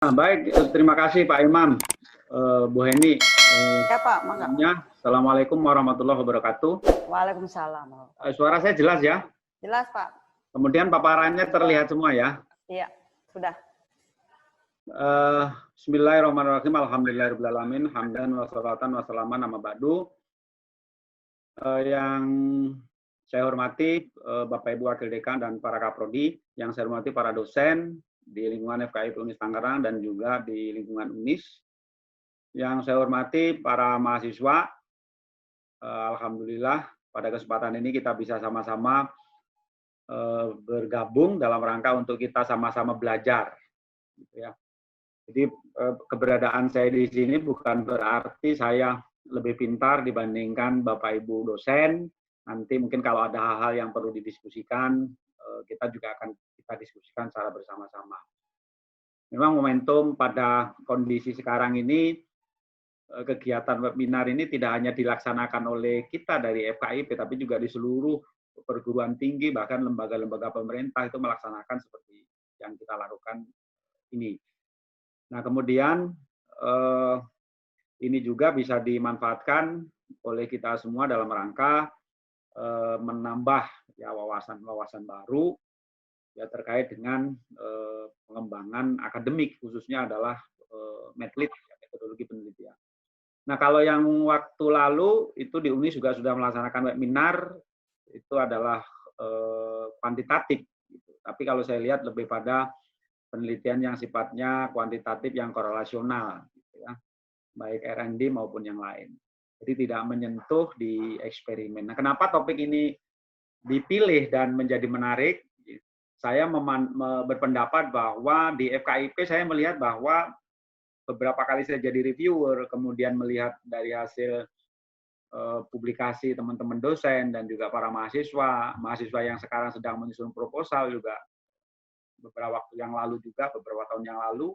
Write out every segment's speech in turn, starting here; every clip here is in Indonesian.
Baik, terima kasih Pak Imam, Bu Heni. Ya Pak, mangga. Assalamualaikum warahmatullahi wabarakatuh. Waalaikumsalam. Suara saya jelas ya? Jelas Pak. Kemudian paparannya terlihat semua ya? Iya, sudah. Bismillahirrahmanirrahim. Alhamdulillahirrahmanirrahim. Hamdan wa salatan wa salaman amma ba'du. Yang saya hormati Bapak Ibu Wakil Dekan dan para Kaprodi, yang saya hormati para dosen di lingkungan FKIP Unis Tangerang dan juga di lingkungan Unis. Yang saya hormati para mahasiswa, alhamdulillah pada kesempatan ini kita bisa sama-sama bergabung dalam rangka untuk kita sama-sama belajar. Gitu ya. Jadi keberadaan saya di sini bukan berarti saya lebih pintar dibandingkan Bapak Ibu dosen. Nanti mungkin kalau ada hal-hal yang perlu didiskusikan, kita juga akan kita diskusikan secara bersama-sama. Memang momentum pada kondisi sekarang ini, kegiatan webinar ini tidak hanya dilaksanakan oleh kita dari FKIP, tapi juga di seluruh perguruan tinggi, bahkan lembaga-lembaga pemerintah itu melaksanakan seperti yang kita lakukan ini. Nah, kemudian ini juga bisa dimanfaatkan oleh kita semua dalam rangka menambah ya wawasan-wawasan baru ya terkait dengan pengembangan akademik, khususnya adalah medlit, metodologi penelitian. Nah, kalau yang waktu lalu itu di UNI juga sudah melaksanakan webinar, itu adalah kuantitatif. Gitu. Tapi kalau saya lihat lebih pada penelitian yang sifatnya kuantitatif yang korelasional, gitu ya, baik R&D maupun yang lain. Jadi tidak menyentuh di eksperimen. Nah, kenapa topik ini dipilih dan menjadi menarik? Saya berpendapat bahwa di FKIP saya melihat bahwa beberapa kali saya jadi reviewer, kemudian melihat dari hasil publikasi teman-teman dosen dan juga para mahasiswa yang sekarang sedang menyusun proposal juga beberapa waktu yang lalu juga, beberapa tahun yang lalu,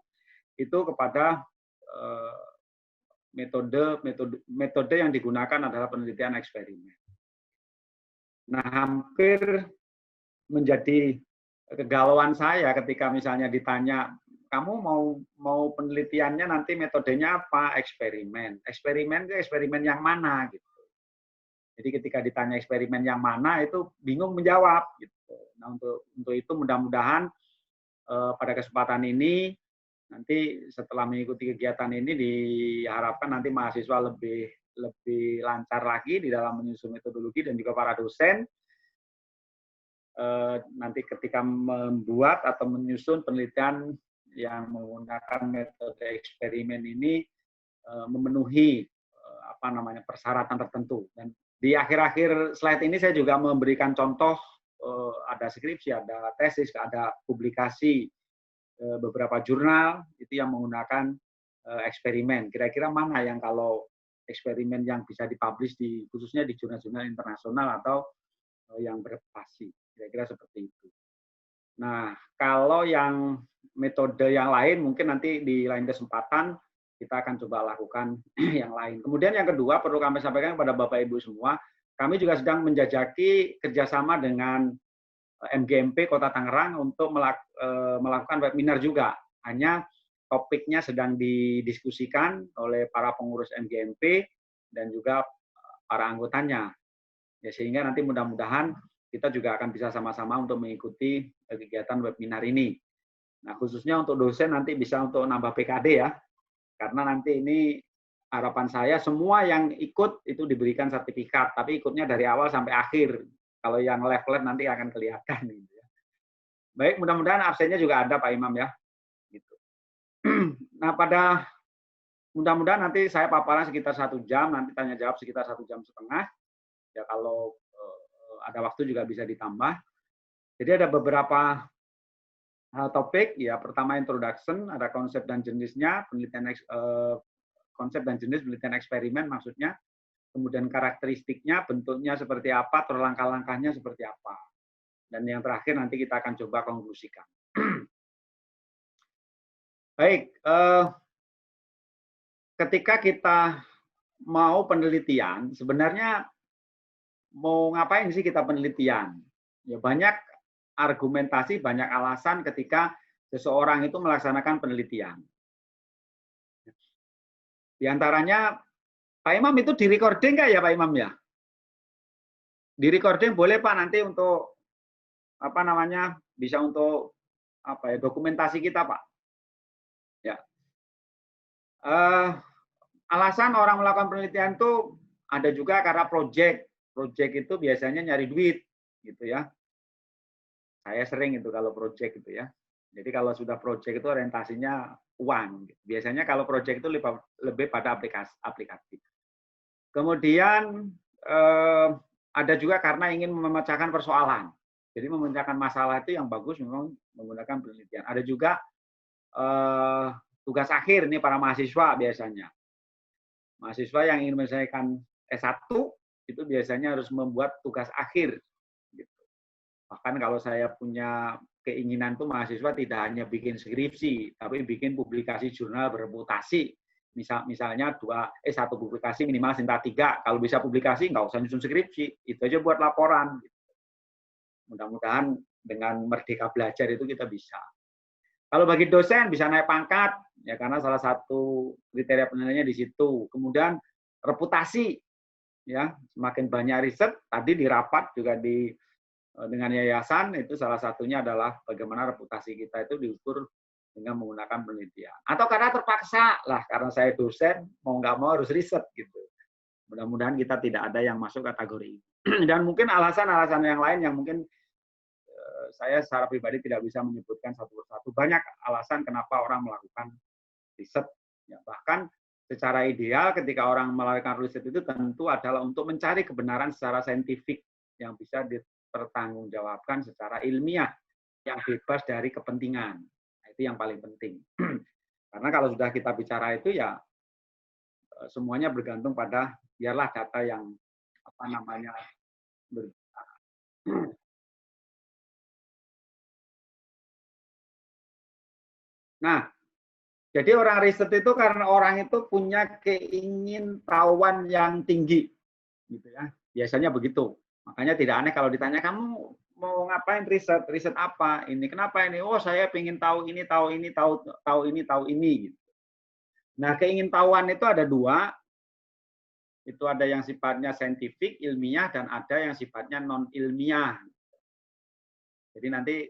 itu kepada metode yang digunakan adalah penelitian eksperimen. Nah, hampir menjadi kegalauan saya ketika misalnya ditanya, kamu mau penelitiannya nanti metodenya apa? Eksperimen. Eksperimen itu eksperimen yang mana gitu. Jadi ketika ditanya eksperimen yang mana itu bingung menjawab gitu. Nah, untuk itu mudah-mudahan pada kesempatan ini nanti setelah mengikuti kegiatan ini diharapkan nanti mahasiswa lebih lancar lagi di dalam menyusun metodologi dan juga para dosen nanti ketika membuat atau menyusun penelitian yang menggunakan metode eksperimen ini memenuhi persyaratan tertentu. Dan di akhir-akhir slide ini saya juga memberikan contoh ada skripsi, ada tesis, ada publikasi beberapa jurnal itu yang menggunakan eksperimen. Kira-kira mana yang kalau eksperimen yang bisa dipublish khususnya di jurnal-jurnal internasional atau yang berprestasi. Kira-kira seperti itu. Nah, kalau yang metode yang lain mungkin nanti di lain kesempatan kita akan coba lakukan yang lain. Kemudian yang kedua perlu kami sampaikan kepada Bapak Ibu semua, kami juga sedang menjajaki kerjasama dengan MGMP Kota Tangerang untuk melakukan webinar juga. Hanya topiknya sedang didiskusikan oleh para pengurus MGMP dan juga para anggotanya. Ya, sehingga nanti mudah-mudahan kita juga akan bisa sama-sama untuk mengikuti kegiatan webinar ini. Nah, khususnya untuk dosen nanti bisa untuk nambah PKD ya. Karena nanti ini harapan saya semua yang ikut itu diberikan sertifikat, tapi ikutnya dari awal sampai akhir. Kalau yang level nanti akan kelihatan. Gitu ya. Baik, mudah-mudahan absennya juga ada Pak Imam ya. Gitu. Nah, mudah-mudahan nanti saya paparan sekitar 1 jam, nanti tanya jawab sekitar 1,5 jam. Ya kalau ada waktu juga bisa ditambah. Jadi ada beberapa topik ya. Pertama introduction, ada konsep dan jenisnya, konsep dan jenis penelitian eksperimen maksudnya. Kemudian karakteristiknya, bentuknya seperti apa, terus langkah-langkahnya seperti apa. Dan yang terakhir nanti kita akan coba konklusikan. Baik, ketika kita mau penelitian, sebenarnya mau ngapain sih kita penelitian? Ya banyak argumentasi, banyak alasan ketika seseorang itu melaksanakan penelitian. Di antaranya, Pak Imam itu di recording nggak ya Pak Imam ya? Di recording boleh Pak nanti untuk apa namanya bisa untuk apa ya dokumentasi kita Pak. Ya. Alasan orang melakukan penelitian itu ada juga karena project. Project itu biasanya nyari duit, gitu ya. Saya sering itu kalau project gitu ya. Jadi kalau sudah project itu orientasinya uang. Biasanya kalau project itu lebih pada aplikatif. Kemudian ada juga karena ingin memecahkan persoalan. Jadi memecahkan masalah itu yang bagus memang menggunakan penelitian. Ada juga tugas akhir nih para mahasiswa biasanya. Mahasiswa yang ingin menyelesaikan S1 itu biasanya harus membuat tugas akhir. Gitu. Bahkan kalau saya punya keinginan tuh mahasiswa tidak hanya bikin skripsi, tapi bikin publikasi jurnal bereputasi. Misalnya satu publikasi minimal Sinta 3. Kalau bisa publikasi nggak usah nyusun skripsi, itu aja buat laporan. Mudah-mudahan dengan merdeka belajar itu kita bisa. Kalau bagi dosen bisa naik pangkat, ya karena salah satu kriteria penilaiannya di situ. Kemudian reputasi, ya semakin banyak riset. Tadi di rapat juga dengan yayasan itu salah satunya adalah bagaimana reputasi kita itu diukur dengan menggunakan penelitian. Atau karena terpaksa lah, karena saya dosen mau nggak mau harus riset gitu. Mudah-mudahan kita tidak ada yang masuk kategori ini. Dan mungkin alasan-alasan yang lain yang mungkin saya secara pribadi tidak bisa menyebutkan satu persatu. Banyak alasan kenapa orang melakukan riset. Ya, bahkan secara ideal ketika orang melakukan riset itu tentu adalah untuk mencari kebenaran secara saintifik yang bisa dipertanggungjawabkan secara ilmiah, yang bebas dari kepentingan. Nah, itu yang paling penting. Karena kalau sudah kita bicara itu ya semuanya bergantung pada biarlah data yang apa namanya Nah, jadi orang riset itu karena orang itu punya keingintahuan yang tinggi, gitu ya. Biasanya begitu. Makanya tidak aneh kalau ditanya kamu mau ngapain riset? Riset apa? Ini kenapa ini? Oh, saya ingin tahu ini, tahu ini, tahu ini, tahu ini. Gitu. Nah, keingintahuan itu ada dua. Itu ada yang sifatnya saintifik, ilmiah, dan ada yang sifatnya non ilmiah. Jadi nanti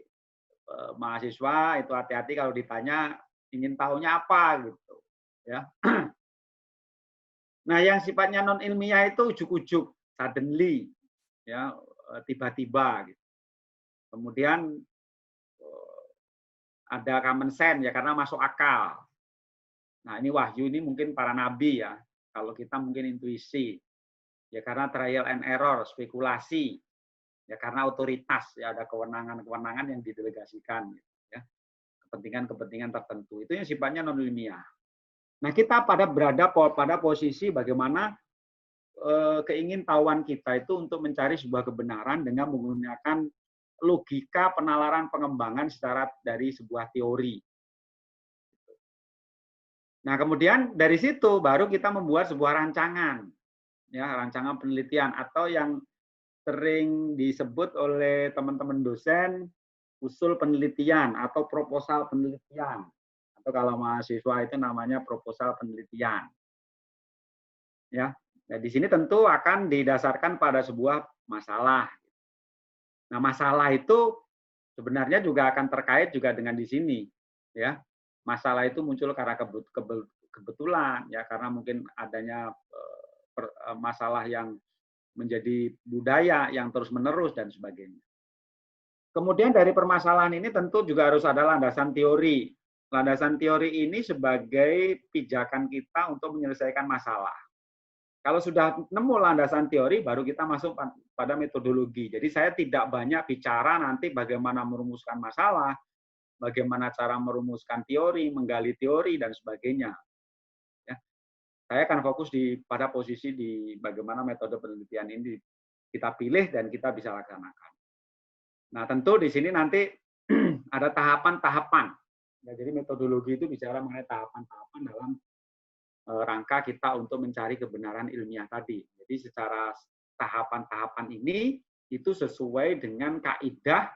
mahasiswa itu hati-hati kalau ditanya ingin tahunya apa gitu ya. Nah, yang sifatnya non ilmiah itu ujuk-ujuk, suddenly ya, tiba-tiba gitu. Kemudian ada common sense ya karena masuk akal. Nah, ini wahyu ini mungkin para nabi ya. Kalau kita mungkin intuisi. Ya karena trial and error, spekulasi. Ya karena otoritas ya ada kewenangan-kewenangan yang didelegasikan ya. Kepentingan-kepentingan tertentu. Itu yang sifatnya non ilmiah. Nah, kita berada pada posisi bagaimana keingintahuan kita itu untuk mencari sebuah kebenaran dengan menggunakan logika penalaran pengembangan dari sebuah teori. Nah, kemudian dari situ baru kita membuat sebuah rancangan, ya rancangan penelitian atau yang sering disebut oleh teman-teman dosen usul penelitian atau proposal penelitian. Atau kalau mahasiswa itu namanya proposal penelitian. Ya, nah, di sini tentu akan didasarkan pada sebuah masalah. Nah, masalah itu sebenarnya juga akan terkait juga dengan di sini, ya. Masalah itu muncul karena kebetulan, ya, karena mungkin adanya masalah yang menjadi budaya yang terus-menerus dan sebagainya. Kemudian dari permasalahan ini tentu juga harus ada landasan teori. Landasan teori ini sebagai pijakan kita untuk menyelesaikan masalah. Kalau sudah nemu landasan teori, baru kita masuk pada metodologi. Jadi saya tidak banyak bicara nanti bagaimana merumuskan masalah, bagaimana cara merumuskan teori, menggali teori, dan sebagainya. Ya. Saya akan fokus pada posisi di bagaimana metode penelitian ini kita pilih dan kita bisa laksanakan. Nah, tentu di sini nanti ada tahapan-tahapan. Ya, jadi metodologi itu bicara mengenai tahapan-tahapan dalam rangka kita untuk mencari kebenaran ilmiah tadi. Jadi secara tahapan-tahapan ini itu sesuai dengan kaidah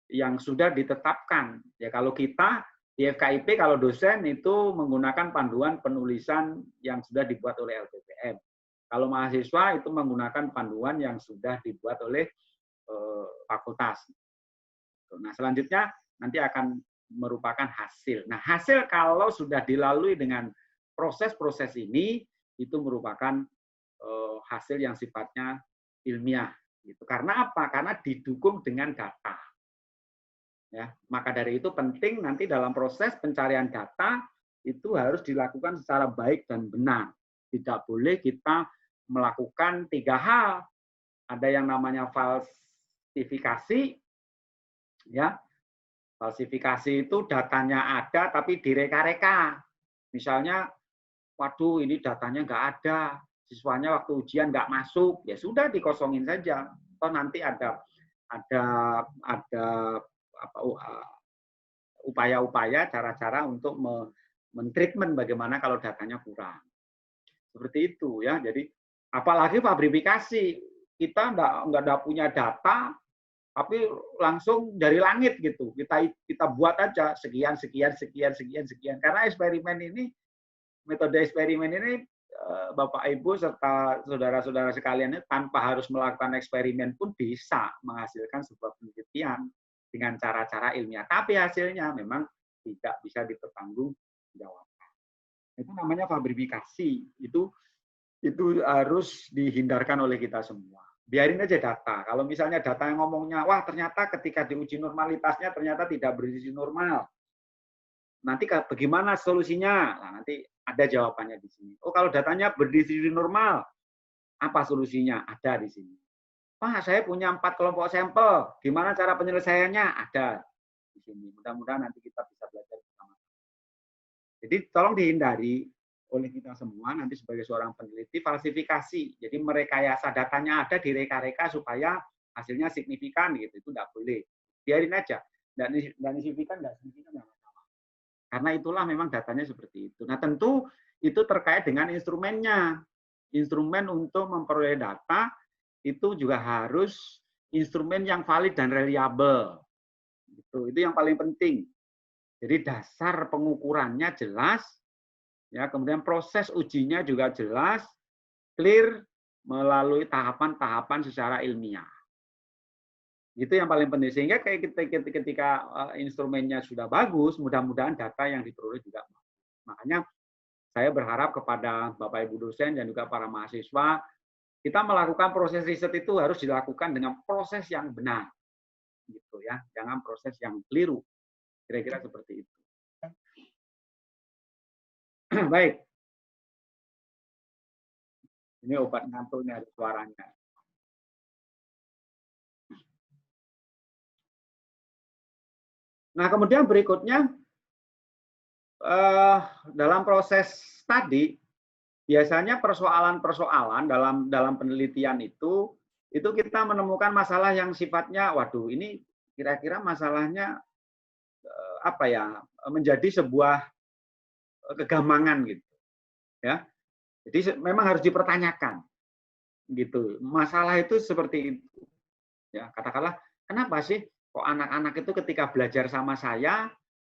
yang sudah ditetapkan. Ya kalau kita Di FKIP kalau dosen itu menggunakan panduan penulisan yang sudah dibuat oleh LPPM. Kalau mahasiswa itu menggunakan panduan yang sudah dibuat oleh fakultas. Nah, selanjutnya nanti akan merupakan hasil. Nah, hasil kalau sudah dilalui dengan proses-proses ini, itu merupakan hasil yang sifatnya ilmiah. Gitu. Karena apa? Karena didukung dengan data. Ya, maka dari itu penting nanti dalam proses pencarian data itu harus dilakukan secara baik dan benar. Tidak boleh kita melakukan 3 hal. Ada yang namanya falsifikasi, ya. Falsifikasi itu datanya ada tapi direka-reka. Misalnya, waduh ini datanya nggak ada, siswanya waktu ujian nggak masuk, ya sudah dikosongin saja. Atau nanti ada upaya-upaya, cara-cara untuk mentreatment bagaimana kalau datanya kurang. Seperti itu ya. Jadi apalagi fabrifikasi, kita nggak punya data, tapi langsung dari langit gitu. Kita buat aja sekian. Karena eksperimen ini, metode eksperimen ini Bapak Ibu serta saudara-saudara sekalian ini tanpa harus melakukan eksperimen pun bisa menghasilkan sebuah penelitian dengan cara-cara ilmiah. Tapi hasilnya memang tidak bisa dipertanggungjawabkan. Itu namanya fabrifikasi. Itu harus dihindarkan oleh kita semua. Biarin aja data. Kalau misalnya data yang ngomongnya, wah ternyata ketika diuji normalitasnya ternyata tidak berisi normal. Nanti bagaimana solusinya? Nah, nanti ada jawabannya di sini. Oh, kalau datanya berdiri normal, apa solusinya? Ada di sini. Pak, saya punya 4 kelompok sampel. Gimana cara penyelesaiannya? Ada di sini. Mudah-mudahan nanti kita bisa belajar bersama. Jadi tolong dihindari oleh kita semua nanti sebagai seorang peneliti falsifikasi. Jadi merekayasa datanya ada direka-reka supaya hasilnya signifikan gitu. Itu tidak boleh. Biarin aja. Dan signifikan enggak signifikan enggak masalah. Karena itulah memang datanya seperti itu. Nah, tentu itu terkait dengan instrumennya. Instrumen untuk memperoleh data itu juga harus instrumen yang valid dan reliable. Itu yang paling penting. Jadi dasar pengukurannya jelas, ya, kemudian proses ujinya juga jelas, clear melalui tahapan-tahapan secara ilmiah. Itu yang paling penting. Sehingga ketika instrumennya sudah bagus, mudah-mudahan data yang diperoleh juga bagus. Makanya saya berharap kepada Bapak Ibu dosen dan juga para mahasiswa, kita melakukan proses riset itu harus dilakukan dengan proses yang benar, gitu ya, jangan proses yang keliru. Kira-kira seperti itu. Baik. Ini obat ngantuknya ada suaranya. Nah, kemudian berikutnya dalam proses tadi biasanya persoalan-persoalan dalam penelitian itu kita menemukan masalah yang sifatnya, waduh, ini kira-kira masalahnya apa ya, menjadi sebuah kegamangan gitu, ya. Jadi memang harus dipertanyakan, gitu. Masalah itu seperti itu, ya. Katakanlah, kenapa sih kok anak-anak itu ketika belajar sama saya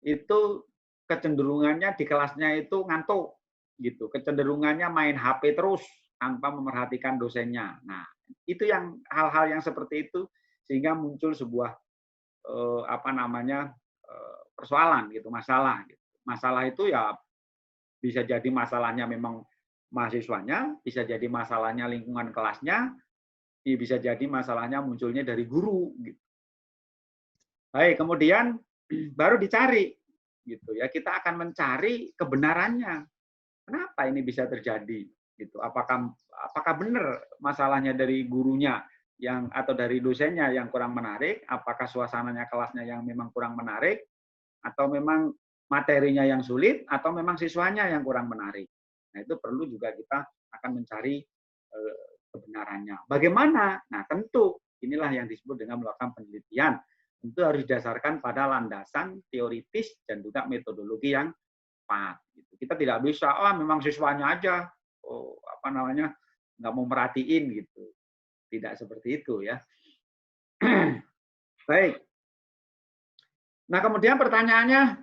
itu kecenderungannya di kelasnya itu ngantuk, gitu. Kecenderungannya main HP terus tanpa memerhatikan dosennya. Nah, itu yang hal-hal yang seperti itu sehingga muncul sebuah persoalan gitu, masalah gitu. Masalah itu ya bisa jadi masalahnya memang mahasiswanya, bisa jadi masalahnya lingkungan kelasnya, bisa jadi masalahnya munculnya dari guru gitu. Baik, kemudian baru dicari gitu ya. Kita akan mencari kebenarannya. Kenapa ini bisa terjadi? Gitu. Apakah benar masalahnya dari gurunya atau dari dosennya yang kurang menarik? Apakah suasananya kelasnya yang memang kurang menarik? Atau memang materinya yang sulit? Atau memang siswanya yang kurang menarik? Nah, itu perlu juga kita akan mencari kebenarannya. Bagaimana? Nah, tentu inilah yang disebut dengan melakukan penelitian. Tentu harus didasarkan pada landasan teoritis dan juga metodologi yang tepat. Kita tidak bisa, memang siswanya aja, nggak mau merhatiin gitu. Tidak seperti itu ya. Baik. Nah, kemudian pertanyaannya,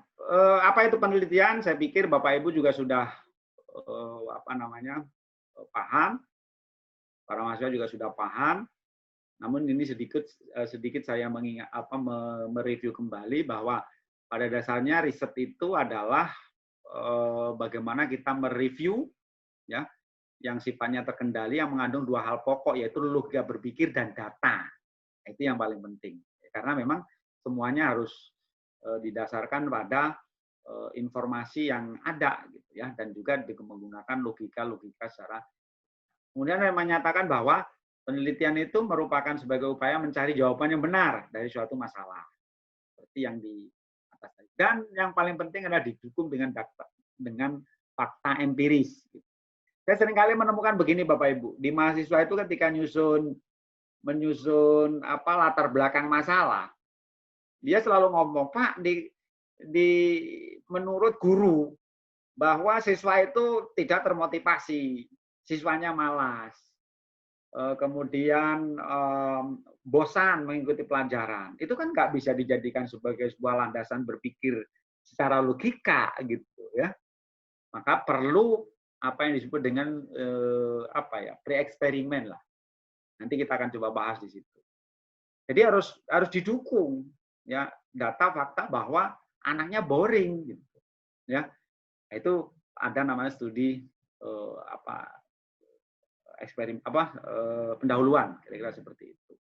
apa itu penelitian? Saya pikir Bapak Ibu juga sudah paham, para mahasiswa juga sudah paham. Namun ini sedikit saya mereview kembali bahwa pada dasarnya riset itu adalah bagaimana kita mereview ya yang sifatnya terkendali yang mengandung dua hal pokok yaitu logika berpikir dan data. Itu yang paling penting. Karena memang semuanya harus didasarkan pada informasi yang ada gitu ya dan juga menggunakan logika secara. Kemudian saya menyatakan bahwa penelitian itu merupakan sebagai upaya mencari jawaban yang benar dari suatu masalah. Seperti yang di atas tadi. Dan yang paling penting adalah didukung dengan fakta empiris. Saya seringkali menemukan begini Bapak Ibu, di mahasiswa itu ketika menyusun latar belakang masalah, dia selalu ngomong, Pak, menurut guru bahwa siswa itu tidak termotivasi, siswanya malas, kemudian bosan mengikuti pelajaran. Itu kan nggak bisa dijadikan sebagai sebuah landasan berpikir secara logika gitu ya. Maka perlu apa yang disebut dengan pre-eksperimen lah. Nanti kita akan coba bahas di situ. Jadi harus didukung ya data fakta bahwa anaknya boring gitu ya. Itu ada namanya studi pendahuluan kira-kira seperti itu.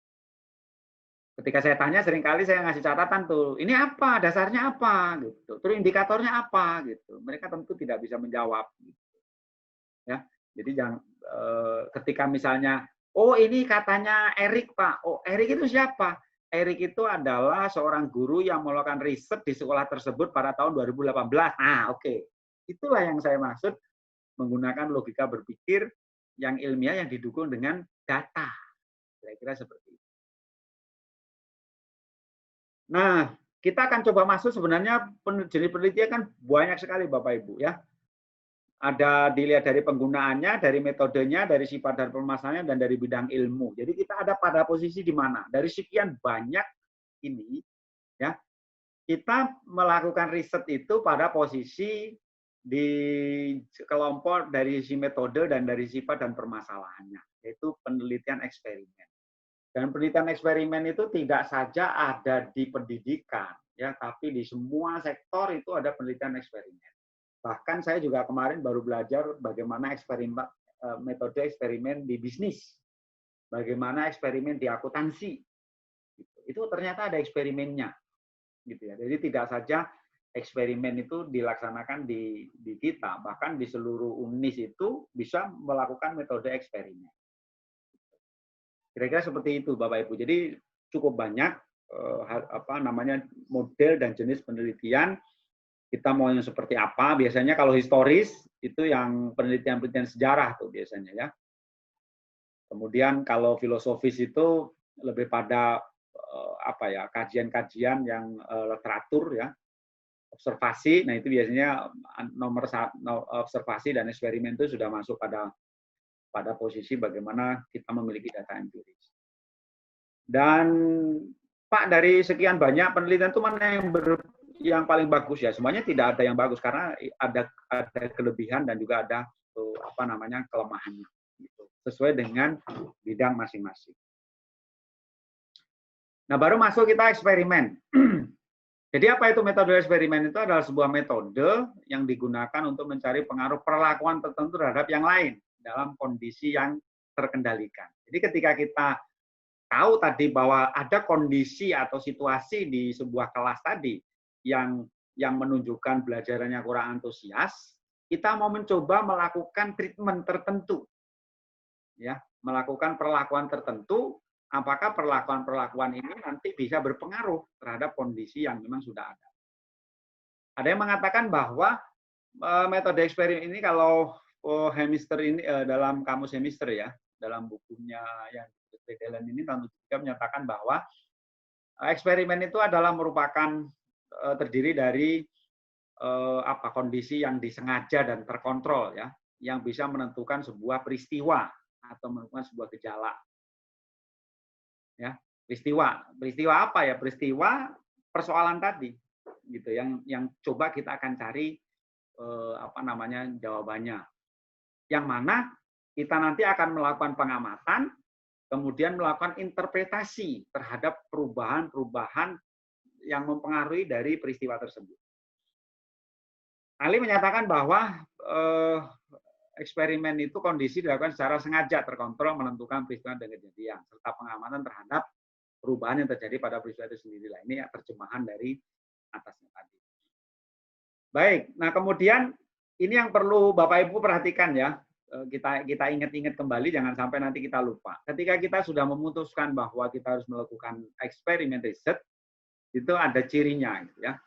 Ketika saya tanya seringkali saya ngasih catatan tuh, ini apa, dasarnya apa gitu. Terus indikatornya apa gitu. Mereka tentu tidak bisa menjawab gitu. Ya. Jadi ketika misalnya oh ini katanya Erik Pak. Oh Erik itu siapa? Erik itu adalah seorang guru yang melakukan riset di sekolah tersebut pada tahun 2018. Oke. Itulah yang saya maksud menggunakan logika berpikir yang ilmiah yang didukung dengan data. Kira-kira seperti itu. Nah, kita akan coba masuk sebenarnya jenis penelitian kan banyak sekali Bapak Ibu ya. Ada dilihat dari penggunaannya, dari metodenya, dari sifat dan permasalahannya, dan dari bidang ilmu. Jadi kita ada pada posisi di mana? Dari sekian banyak ini, ya kita melakukan riset itu pada posisi di kelompok dari sisi metode dan dari sifat dan permasalahannya, yaitu penelitian eksperimen. Dan penelitian eksperimen itu tidak saja ada di pendidikan, ya, tapi di semua sektor itu ada penelitian eksperimen. Bahkan saya juga kemarin baru belajar bagaimana metode eksperimen di bisnis, bagaimana eksperimen di akuntansi. Itu ternyata ada eksperimennya, gitu ya. Jadi tidak saja eksperimen itu dilaksanakan di kita, bahkan di seluruh UNIS itu bisa melakukan metode eksperimen. Kira-kira seperti itu, Bapak Ibu. Jadi cukup banyak model dan jenis penelitian. Kita mau yang seperti apa? Biasanya kalau historis itu yang penelitian-penelitian sejarah tuh biasanya ya. Kemudian kalau filosofis itu lebih pada kajian-kajian yang literatur ya, observasi. Nah itu biasanya nomor observasi dan eksperimen itu sudah masuk pada posisi bagaimana kita memiliki data empiris. Dan Pak, dari sekian banyak penelitian itu mana yang paling bagus ya? Semuanya tidak ada yang bagus karena ada kelebihan dan juga ada kelemahannya. Gitu. Sesuai dengan bidang masing-masing. Nah, baru masuk kita eksperimen. Jadi apa itu metode eksperimen? Itu adalah sebuah metode yang digunakan untuk mencari pengaruh perlakuan tertentu terhadap yang lain dalam kondisi yang terkendalikan. Jadi ketika kita tahu tadi bahwa ada kondisi atau situasi di sebuah kelas tadi yang menunjukkan belajarannya kurang antusias, kita mau mencoba melakukan treatment tertentu. Ya, melakukan perlakuan tertentu, apakah perlakuan-perlakuan ini nanti bisa berpengaruh terhadap kondisi yang memang sudah ada. Ada yang mengatakan bahwa metode eksperimen ini kalau Hemister ini dalam kamus Hemister ya, dalam bukunya yang Delen ini tahun 2003 menyatakan bahwa eksperimen itu adalah merupakan terdiri dari kondisi yang disengaja dan terkontrol ya, yang bisa menentukan sebuah peristiwa atau menentukan sebuah gejala. Ya, peristiwa apa ya? Peristiwa persoalan tadi. gitu yang coba kita akan cari jawabannya. Yang mana kita nanti akan melakukan pengamatan, kemudian melakukan interpretasi terhadap perubahan-perubahan yang mempengaruhi dari peristiwa tersebut. Ali menyatakan bahwa eksperimen itu kondisi dilakukan secara sengaja, terkontrol, menentukan peristiwa dan kejadian, serta pengamatan terhadap perubahan yang terjadi pada peristiwa itu sendiri. Ini terjemahan dari atasnya tadi. Baik, nah kemudian ini yang perlu Bapak Ibu perhatikan ya. Kita ingat-ingat kembali, jangan sampai nanti kita lupa. Ketika kita sudah memutuskan bahwa kita harus melakukan eksperimen riset, itu ada cirinya, gitu ya.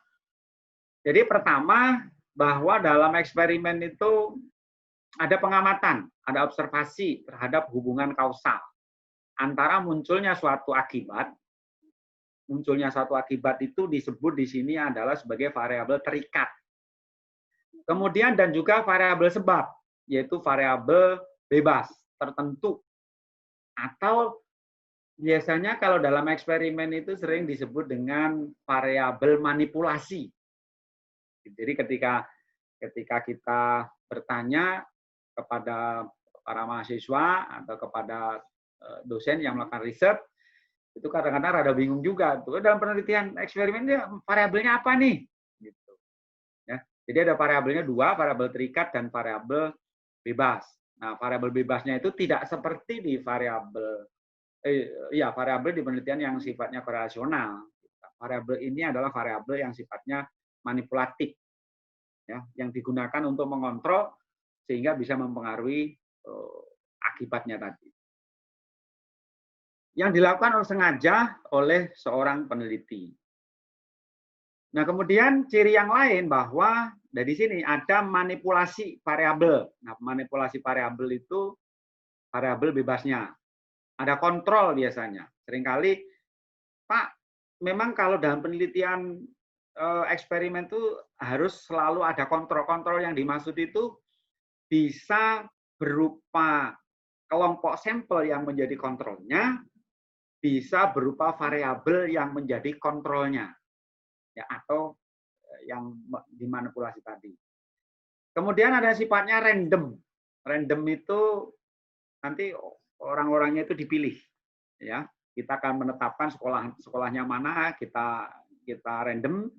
Jadi pertama, bahwa dalam eksperimen itu ada pengamatan, ada observasi terhadap hubungan kausal antara munculnya suatu akibat. Munculnya suatu akibat itu disebut di sini adalah sebagai variabel terikat. Kemudian dan juga variabel sebab, yaitu variabel bebas tertentu. Atau biasanya kalau dalam eksperimen itu sering disebut dengan variabel manipulasi. Jadi ketika kita bertanya kepada para mahasiswa atau kepada dosen yang melakukan riset, itu kadang-kadang rada bingung juga. Dalam penelitian eksperimen variabelnya apa nih? Gitu. Ya. Jadi ada variabelnya dua, variabel terikat dan variabel bebas. Nah, variabel bebasnya itu tidak seperti di variabel di penelitian yang sifatnya korelasional. Variabel ini adalah variabel yang sifatnya manipulatif, ya, yang digunakan untuk mengontrol sehingga bisa mempengaruhi akibatnya tadi. Yang dilakukan sengaja oleh seorang peneliti. Nah, kemudian ciri yang lain bahwa dari sini ada manipulasi variabel. Nah, manipulasi variabel itu variabel bebasnya. Ada kontrol biasanya. Seringkali, Pak, memang kalau dalam penelitian eksperimen itu harus selalu ada kontrol. Kontrol yang dimaksud itu bisa berupa kelompok sampel yang menjadi kontrolnya, bisa berupa variabel yang menjadi kontrolnya. Ya, atau yang dimanipulasi tadi. Kemudian ada sifatnya random. Random itu nanti orang-orangnya itu dipilih. Ya, kita akan menetapkan sekolahnya mana, kita random,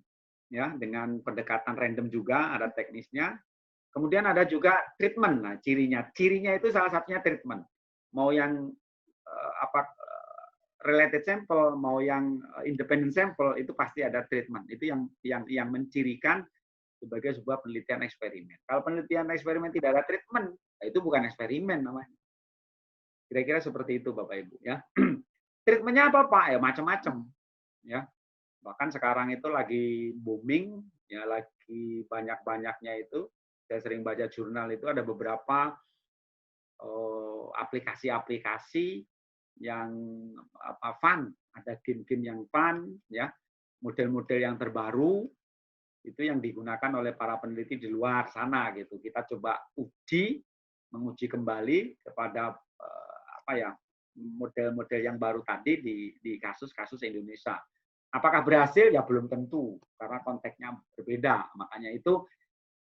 ya, dengan pendekatan random juga ada teknisnya. Kemudian ada juga treatment. Nah, cirinya itu salah satunya treatment. Mau yang related sample, mau yang independent sample, itu pasti ada treatment. Itu yang mencirikan sebagai sebuah penelitian eksperimen. Kalau penelitian eksperimen tidak ada treatment, itu bukan eksperimen namanya. Kira-kira seperti itu Bapak Ibu, ya. Treatmentnya apa Pak? Ya macam-macam, ya. Bahkan sekarang itu lagi booming, ya, lagi banyak-banyaknya itu. Saya sering baca jurnal itu ada beberapa aplikasi-aplikasi yang fun, ada game-game yang fun, ya, model-model yang terbaru itu yang digunakan oleh para peneliti di luar sana gitu. Kita coba menguji kembali kepada model-model yang baru tadi di kasus-kasus Indonesia. Apakah berhasil? Ya belum tentu karena konteksnya berbeda. Makanya itu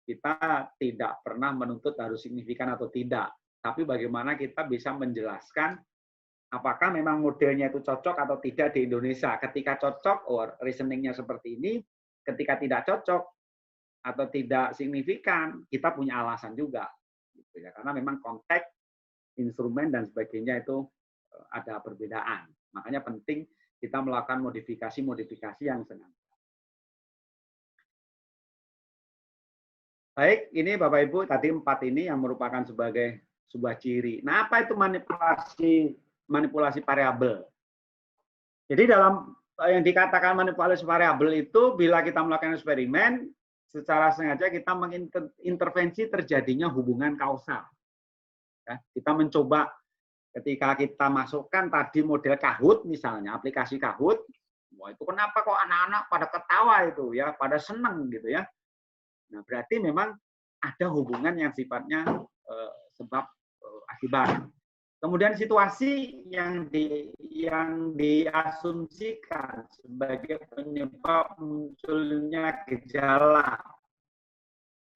kita tidak pernah menuntut harus signifikan atau tidak, tapi bagaimana kita bisa menjelaskan apakah memang modelnya itu cocok atau tidak di Indonesia. Ketika cocok, reasoningnya seperti ini. Ketika tidak cocok atau tidak signifikan, kita punya alasan juga. Gitu ya. Karena memang konteks, instrumen, dan sebagainya itu ada perbedaan. Makanya penting kita melakukan modifikasi-modifikasi yang sengaja. Baik, ini Bapak Ibu, tadi 4 ini yang merupakan sebagai sebuah ciri. Nah, apa itu manipulasi variabel? Jadi dalam yang dikatakan manipulasi variabel itu bila kita melakukan eksperimen, secara sengaja kita mengintervensi terjadinya hubungan kausal. Ya, kita mencoba ketika kita masukkan tadi model Kahoot misalnya, aplikasi Kahoot, wah itu kenapa kok anak-anak pada ketawa itu ya, pada seneng gitu ya. Nah, berarti memang ada hubungan yang sifatnya sebab akibat. Kemudian situasi yang diasumsikan sebagai penyebab munculnya gejala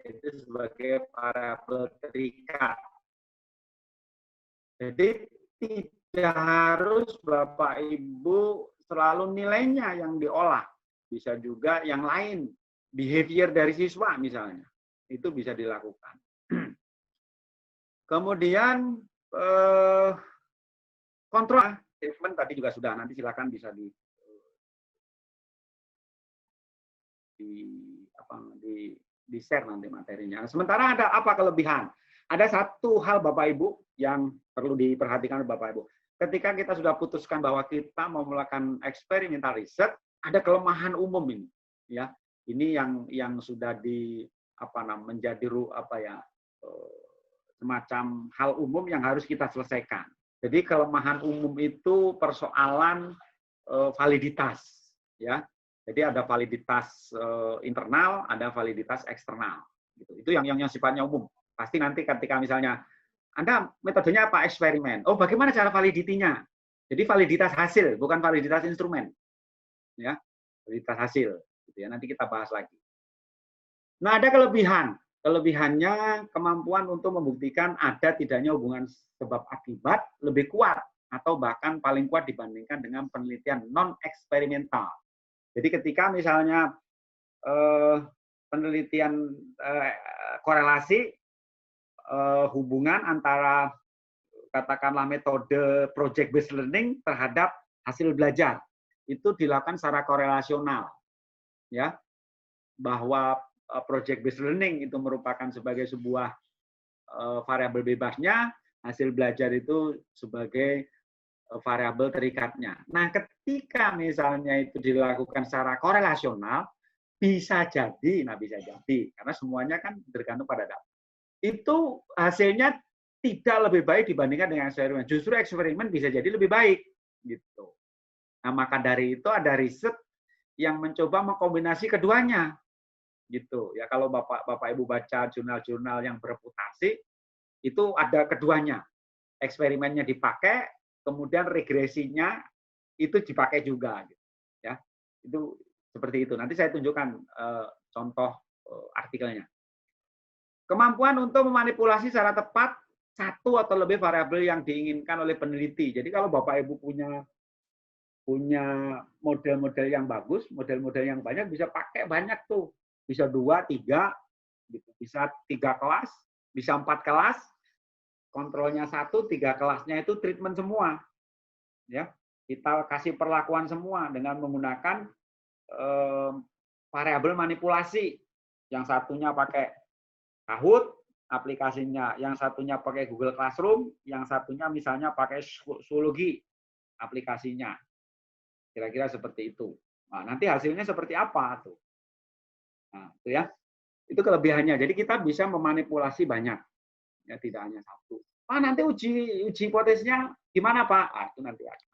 itu sebagai variabel terikat. Jadi tidak harus Bapak Ibu selalu nilainya yang diolah. Bisa juga yang lain, behavior dari siswa misalnya. Itu bisa dilakukan. Kemudian kontrol treatment tadi juga sudah, nanti silakan bisa di share nanti materinya. Sementara ada apa kelebihan? Ada satu hal Bapak Ibu yang perlu diperhatikan Bapak Ibu. Ketika kita sudah putuskan bahwa kita mau melakukan eksperimental riset, ada kelemahan umum ini, ya. Ini yang sudah menjadi semacam hal umum yang harus kita selesaikan. Jadi kelemahan umum itu persoalan validitas, ya. Jadi ada validitas internal, ada validitas eksternal. Itu yang sifatnya umum. Pasti nanti ketika misalnya Anda metodenya apa? Eksperimen. Oh, bagaimana cara validitinya? Jadi validitas hasil, bukan validitas instrumen. Ya, validitas hasil. Gitu ya. Nanti kita bahas lagi. Nah, ada kelebihan. Kelebihannya kemampuan untuk membuktikan ada tidaknya hubungan sebab akibat lebih kuat atau bahkan paling kuat dibandingkan dengan penelitian non-eksperimental. Jadi ketika misalnya penelitian korelasi hubungan antara katakanlah metode project based learning terhadap hasil belajar itu dilakukan secara korelasional, ya, bahwa project based learning itu merupakan sebagai sebuah variabel bebasnya, hasil belajar itu sebagai variabel terikatnya. Nah, ketika misalnya itu dilakukan secara korelasional, bisa jadi, karena semuanya kan tergantung pada data. Itu hasilnya tidak lebih baik dibandingkan dengan eksperimen. Justru eksperimen bisa jadi lebih baik, gitu. Nah, maka dari itu ada riset yang mencoba mengkombinasi keduanya, gitu. Ya, kalau Bapak Ibu baca jurnal-jurnal yang bereputasi, itu ada keduanya. Eksperimennya dipakai, kemudian regresinya itu dipakai juga, ya. Itu seperti itu. Nanti saya tunjukkan contoh artikelnya. Kemampuan untuk memanipulasi secara tepat satu atau lebih variabel yang diinginkan oleh peneliti. Jadi kalau Bapak Ibu punya model-model yang bagus, model-model yang banyak, bisa pakai banyak tuh. Bisa 2, 3, gitu. Bisa 3 kelas, bisa 4 kelas, kontrolnya 1, 3 kelasnya itu treatment semua. Ya, kita kasih perlakuan semua dengan menggunakan variabel manipulasi. Yang satunya pakai Kahoot aplikasinya, yang satunya pakai Google Classroom, yang satunya misalnya pakai Schoology aplikasinya. Kira-kira seperti itu. Nah, nanti hasilnya seperti apa tuh? Nah, itu ya. Itu kelebihannya. Jadi kita bisa memanipulasi banyak. Ya, tidak hanya satu. Nanti uji hipotesisnya gimana, Pak? Itu nanti aja.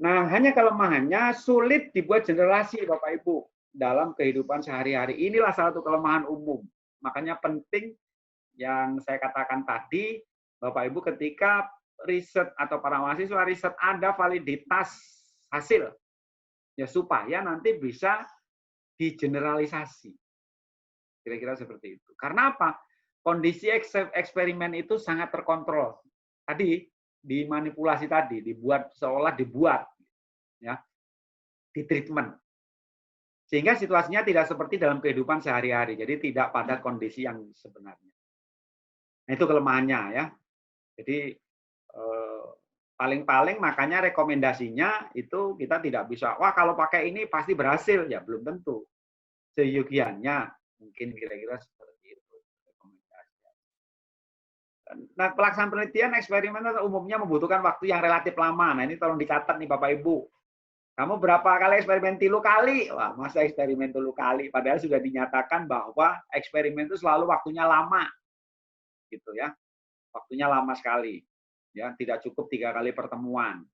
Nah, hanya kelemahannya sulit dibuat generasi, Bapak Ibu, dalam kehidupan sehari-hari. Inilah salah satu kelemahan umum. Makanya penting yang saya katakan tadi, Bapak Ibu, ketika riset atau para mahasiswa riset ada validitas hasil, ya supaya nanti bisa digeneralisasi. Kira-kira seperti itu. Karena apa? Kondisi eksperimen itu sangat terkontrol. Tadi dimanipulasi tadi, dibuat seolah dibuat, ya, di treatment. Sehingga situasinya tidak seperti dalam kehidupan sehari-hari. Jadi tidak pada kondisi yang sebenarnya. Nah, itu kelemahannya, ya. Jadi paling-paling makanya rekomendasinya itu kita tidak bisa, wah kalau pakai ini pasti berhasil, ya belum tentu. Seyogianya mungkin kira-kira seperti itu. Nah, pelaksanaan penelitian eksperimen umumnya membutuhkan waktu yang relatif lama. Nah, ini tolong dicatat nih Bapak Ibu. Kamu berapa kali eksperimen 3 kali? Wah, masa eksperimen 3 kali? Padahal sudah dinyatakan bahwa eksperimen itu selalu waktunya lama. Gitu ya. Waktunya lama sekali. Ya, tidak cukup 3 kali pertemuan.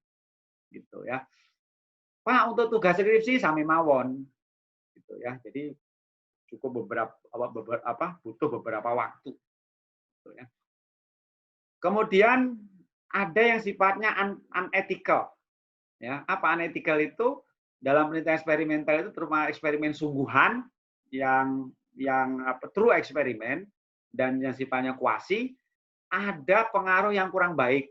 Gitu ya. Pak, untuk tugas skripsi sami mawon. Gitu ya. Jadi cukup butuh beberapa waktu. Gitu ya. Kemudian ada yang sifatnya unethical. Ya, apa unethical itu? Dalam penelitian eksperimental itu terutama eksperimen sungguhan yang true eksperimen dan yang sifatnya kuasi, ada pengaruh yang kurang baik,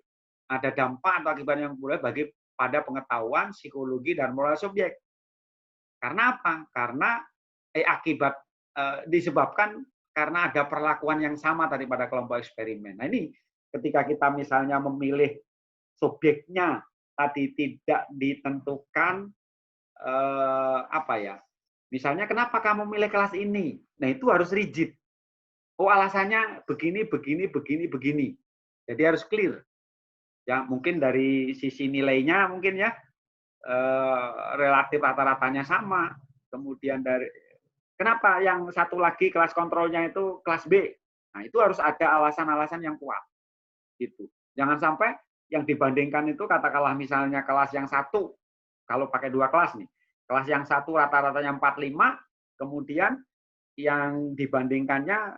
ada dampak atau akibat yang buruk bagi pada pengetahuan, psikologi dan moral subjek. Karena apa? Karena disebabkan karena ada perlakuan yang sama tadi pada kelompok eksperimen. Nah ini ketika kita misalnya memilih subjeknya tadi tidak ditentukan misalnya kenapa kamu milih kelas ini? Nah itu harus rigid. Oh alasannya begini, begini, begini, begini. Jadi harus clear. Ya mungkin dari sisi nilainya mungkin ya relatif rata-ratanya sama. Kemudian dari kenapa yang satu lagi kelas kontrolnya itu kelas B? Nah itu harus ada alasan-alasan yang kuat. Gitu. Jangan sampai yang dibandingkan itu katakanlah misalnya kelas yang satu, kalau pakai dua kelas nih, kelas yang satu rata-ratanya 45, kemudian yang dibandingkannya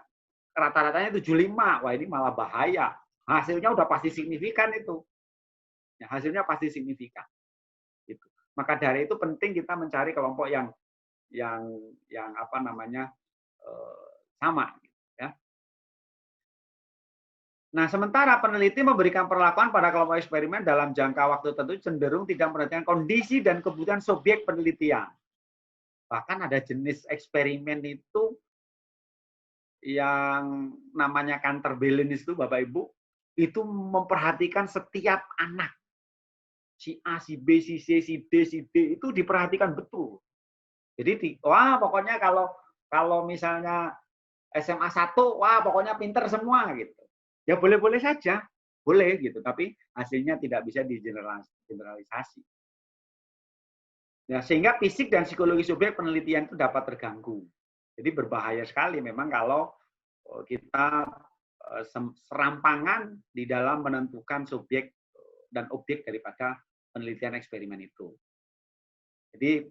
rata-ratanya 75, wah ini malah bahaya. Hasilnya udah pasti signifikan itu. Ya, hasilnya pasti signifikan. Gitu. Maka dari itu penting kita mencari kelompok yang sama. Ya. Nah, sementara peneliti memberikan perlakuan pada kelompok eksperimen dalam jangka waktu tertentu cenderung tidak memperhatikan kondisi dan kebutuhan subjek penelitian. Bahkan ada jenis eksperimen itu yang namanya counterbalance itu, Bapak Ibu, itu memperhatikan setiap anak. Si A, si B, si C, si D, si D, itu diperhatikan betul. Jadi, pokoknya kalau misalnya SMA 1, wah pokoknya pinter semua gitu. Ya boleh-boleh saja, boleh gitu, tapi hasilnya tidak bisa digeneralisasi. Ya, sehingga fisik dan psikologi subjek penelitian itu dapat terganggu. Jadi berbahaya sekali memang kalau kita serampangan di dalam menentukan subjek dan objek daripada penelitian eksperimen itu. Jadi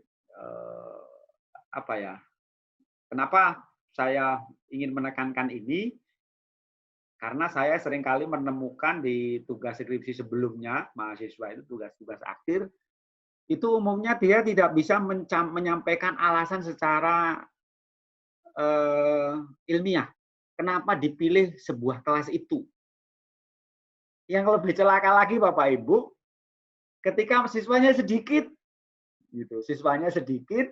kenapa saya ingin menekankan ini? Karena saya seringkali menemukan di tugas skripsi sebelumnya, mahasiswa itu tugas-tugas akhir, itu umumnya dia tidak bisa menyampaikan alasan secara ilmiah. Kenapa dipilih sebuah kelas itu? Yang lebih celaka lagi Bapak Ibu, ketika siswanya sedikit, gitu, siswanya sedikit,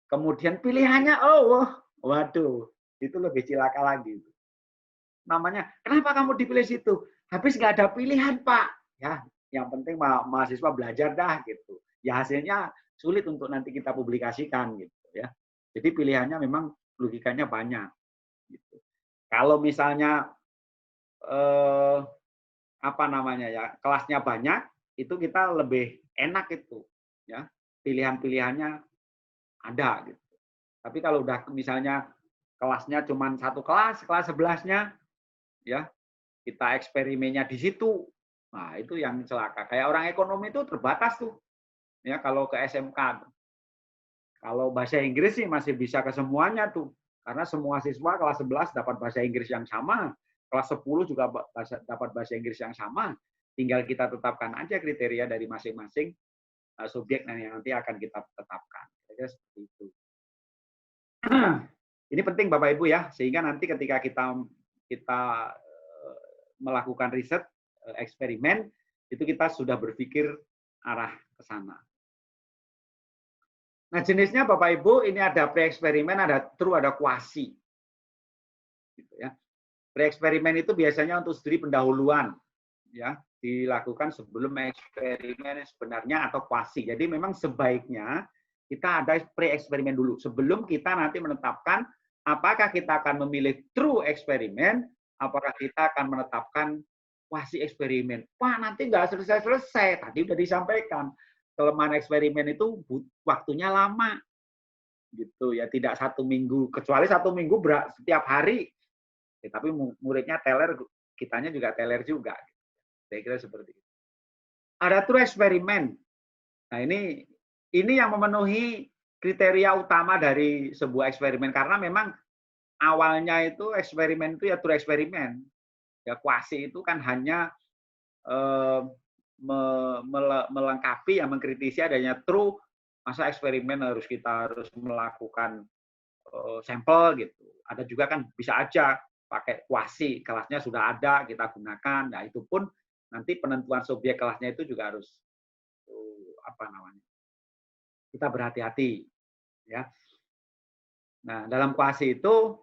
kemudian pilihannya, waduh, itu lebih celaka lagi. Namanya, kenapa kamu dipilih situ? Habis nggak ada pilihan, Pak. Ya, yang penting mahasiswa belajar dah gitu. Ya hasilnya sulit untuk nanti kita publikasikan gitu ya. Jadi pilihannya memang logikanya banyak. Gitu. Kalau misalnya kelasnya banyak, itu kita lebih enak itu, ya pilihan-pilihannya ada gitu. Tapi kalau udah misalnya kelasnya cuma satu kelas 11-nya, ya kita eksperimennya di situ, nah itu yang celaka. Kayak orang ekonomi itu terbatas tuh, ya kalau ke SMK. Kalau bahasa Inggris sih masih bisa ke semuanya tuh, karena semua siswa kelas 11 dapat bahasa Inggris yang sama, kelas 10 juga dapat bahasa Inggris yang sama. Tinggal kita tetapkan aja kriteria dari masing-masing subjek yang nanti akan kita tetapkan. Jadi seperti itu. Ini penting Bapak Ibu ya, sehingga nanti ketika kita melakukan riset, eksperimen, itu kita sudah berpikir arah ke sana. Nah, jenisnya Bapak Ibu, ini ada pre-eksperimen, ada true, ada kuasi. Gitu ya. Pre-eksperimen itu biasanya untuk studi pendahuluan, ya, dilakukan sebelum eksperimen sebenarnya atau kuasi. Jadi memang sebaiknya kita ada pre-eksperimen dulu, sebelum kita nanti menetapkan apakah kita akan memilih true eksperimen, apakah kita akan menetapkan kuasi eksperimen. Wah, nanti nggak selesai-selesai. Tadi sudah disampaikan, kelemahan eksperimen itu waktunya lama. Gitu ya, tidak 1 minggu, kecuali 1 minggu setiap hari. Ya, tapi muridnya teler, kitanya juga teler juga. Saya kira seperti itu. Ada true eksperimen. Nah, ini yang memenuhi kriteria utama dari sebuah eksperimen, karena memang awalnya itu eksperimen itu ya true eksperimen. Ya, kuasi itu kan hanya melengkapi yang mengkritisi adanya true, masa eksperimen kita harus melakukan sampel gitu. Ada juga kan bisa aja pakai kuasi, kelasnya sudah ada kita gunakan. Nah, itu pun nanti penentuan subjek kelasnya itu juga harus kita berhati-hati ya. Nah, dalam kuasi itu